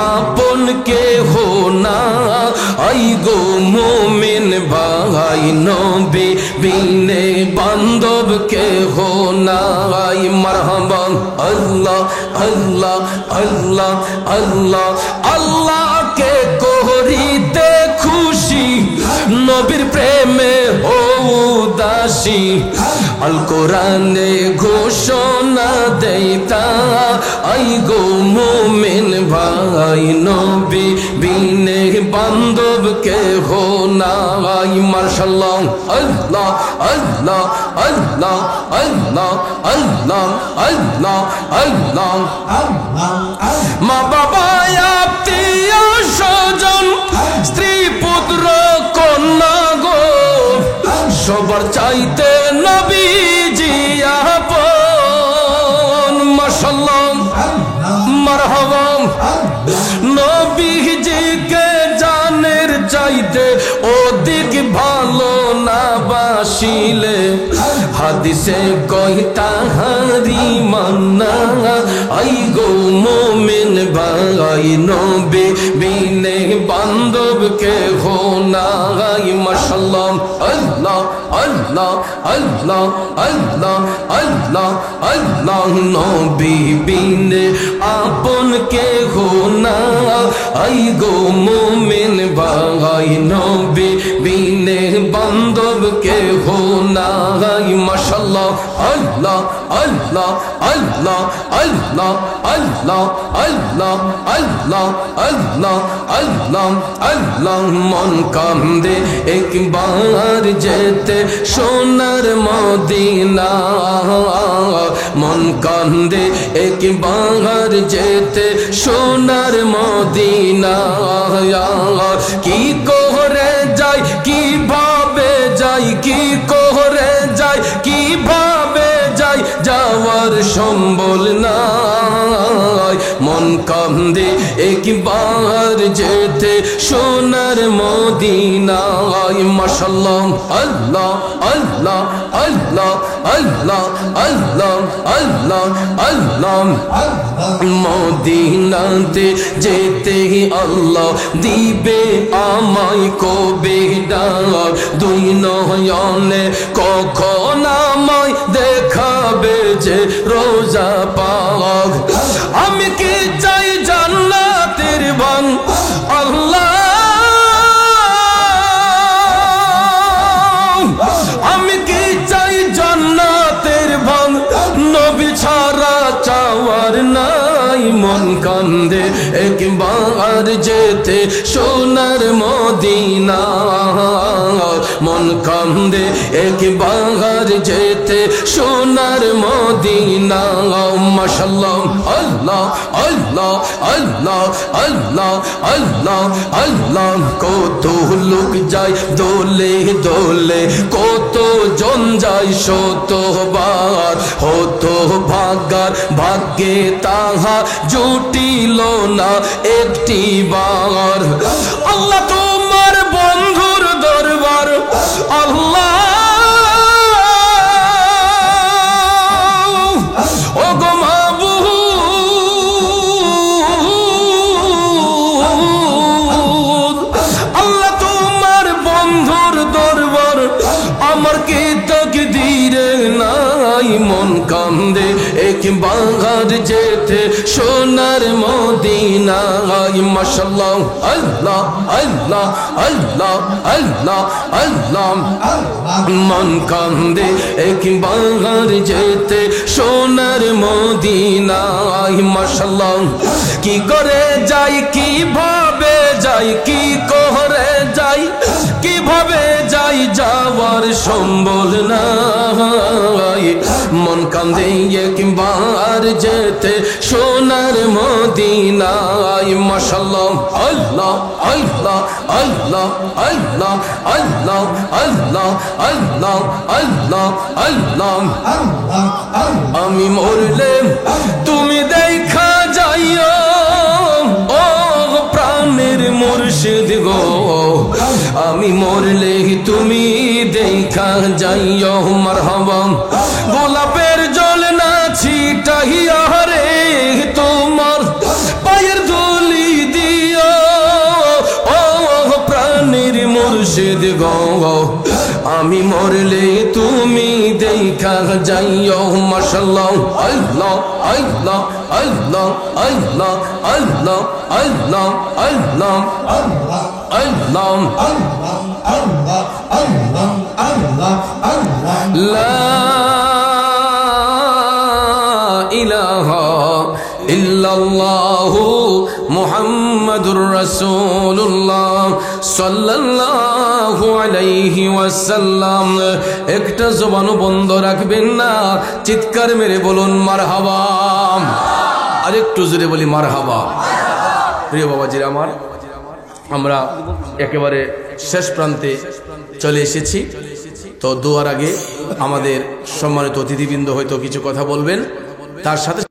আপন কে হো না আই গো মুমিন ভাই নবী বিনে বান্ধব কে হো না আই মারহাবা আল্লাহ আল্লাহ আল্লাহ আল্লাহ আল্লাহ কে করিতে খুশি নবীর প্রেমে ও উদাসী আল কোরআনে ঘোষণা দেইতা আই গো মুমিন ভাই নবী বিনে বান্ধব কে হো না আই মাশাআল্লাহ আল্লাহ আল্লাহ আল্লাহ আল্লাহ আল্লাহ আল্লাহ আল্লাহ মা বাবা আত্মীয় স্বজন স্ত্রী পুত্র কন্যা গো সবার চাইতে নবীজি আপন মাশাআল্লাহ মারহাবা নবীজিকে জানের চাইতে অধিক ভালো না বাসিলে হাদিসে কই তাহারি মান্না আই গো মুমিন ভাই নবী বিনে বান্ধব কে হো না আই মাশাআল্লাহ আল্লাহ আল্লাহ আল্লাহ আল্লাহ আল্লাহ আল্লাহ নবী বিনে আপন কে হো না আই গো মুমিন ভাই নবী বিনে বান্ধব কে হো না আই মাশাআল্লাহ আল্লাহ আল্লাহ আল্লাহ আল্লাহ আল্লাহ আল্লাহ আল্লাহ আল্লাহ আল্লাহ আল্লাহ মন কান্দে একবার যেতে সোনার মদিনা মন কান্দে একবার যেতে সোনার মদিনা কি করে যাই কিভাবে যাই কি করে যাই কিভাবে যাই যাওয়ার সম্বল নাই মন কান্দে একবার যেতে সোনার মদিনায় মাশাআল্লাহ আল্লাহ আল্লাহ আল্লাহ আল্লাহ আল্লাহ আল্লাহ আল্লাহ মদিনাতে যেতে আল্লাহ দিবে আমায় কবে ডাক দুই নয়নে কখন আমায় দেখাবে যে রোজা পাক আমি কি চাই জান্নাতের বান আল্লাহ আমি কি চাই জান্নাতের বান নবী ছাড়া চাওয়ার নাই মন কান্দে একবার যেতে সোনার মদিনা মন কান্দে একবার যেতে সোনার মদিনা মাশাআল্লাহ আল্লাহ আল্লাহ আল্লাহ আল্লাহ আল্লাহ আল্লাহ কত লোক যায় দোলে দোলে কত জন যায় শতবার হতো ভাগার ভাগ্যে তাহা জুটিল না একটি বার আল্লাহ তোমার বন্ধুর দরবার আল্লাহ ও গো মাবুদ আল্লাহ তোমার বন্ধুর দরবার আমার কি তাকদীরে নাই মন কান্দে একবার যেতে সোনার মদিনায় মাশাআল্লাহ আল্লাহ আল্লাহ আল্লাহ আল্লাহ আল্লাহ মন কান্দে একবার যেতে সোনার মদিনায় মাশাআল্লাহ কি করে যাই কিভাবে যাই কি করে যাই কিভাবে যাই যাওয়ার সম্বল নাই মন কান্দে একবার যেতে সোনার মদিনায় মাশাআল্লাহ আল্লাহ আল্লাহ আল্লাহ আল্লাহ আল্লাহ আল্লাহ আল্লাহ আল্লাহ আল্লাহ আমি মরলে তুমি দেখা যাইও ও প্রাণের মুর্শিদ গো আমি মরলে তুমি দেখা যাইও মারহাবা গোলাপের জল না ছিটাইয়া রে তোমার পায়ের ধুলি দিও ও প্রাণের মুর্শিদ গো আমি মরলে তুমি দেখা যাইও মাশাআল্লাহ আল্লাহ আল্লাহ আল্লাহ আল্লাহ আল্লাহ আল্লাহ আল্লাহ আল্লাহ লা ইলাহা ইল্লাল্লাহু মুহাম্মাদুর রাসূলুল্লাহ সাল্লাল্লাহু আলাইহি ওয়াসাল্লাম একটা জবানও বন্ধ রাখবেন না চিৎকার মেরে বলুন মারহাবা আরেকটু জোরে বলি মারহাবা প্রিয় বাবাজিরা আমার আমরা একেবারে শেষ প্রান্তে চলে এসেছি তো দুয়ার আগে আমাদের সম্মানিত অতিথিবৃন্দ হয়তো কিছু কথা বলবেন তার সাথে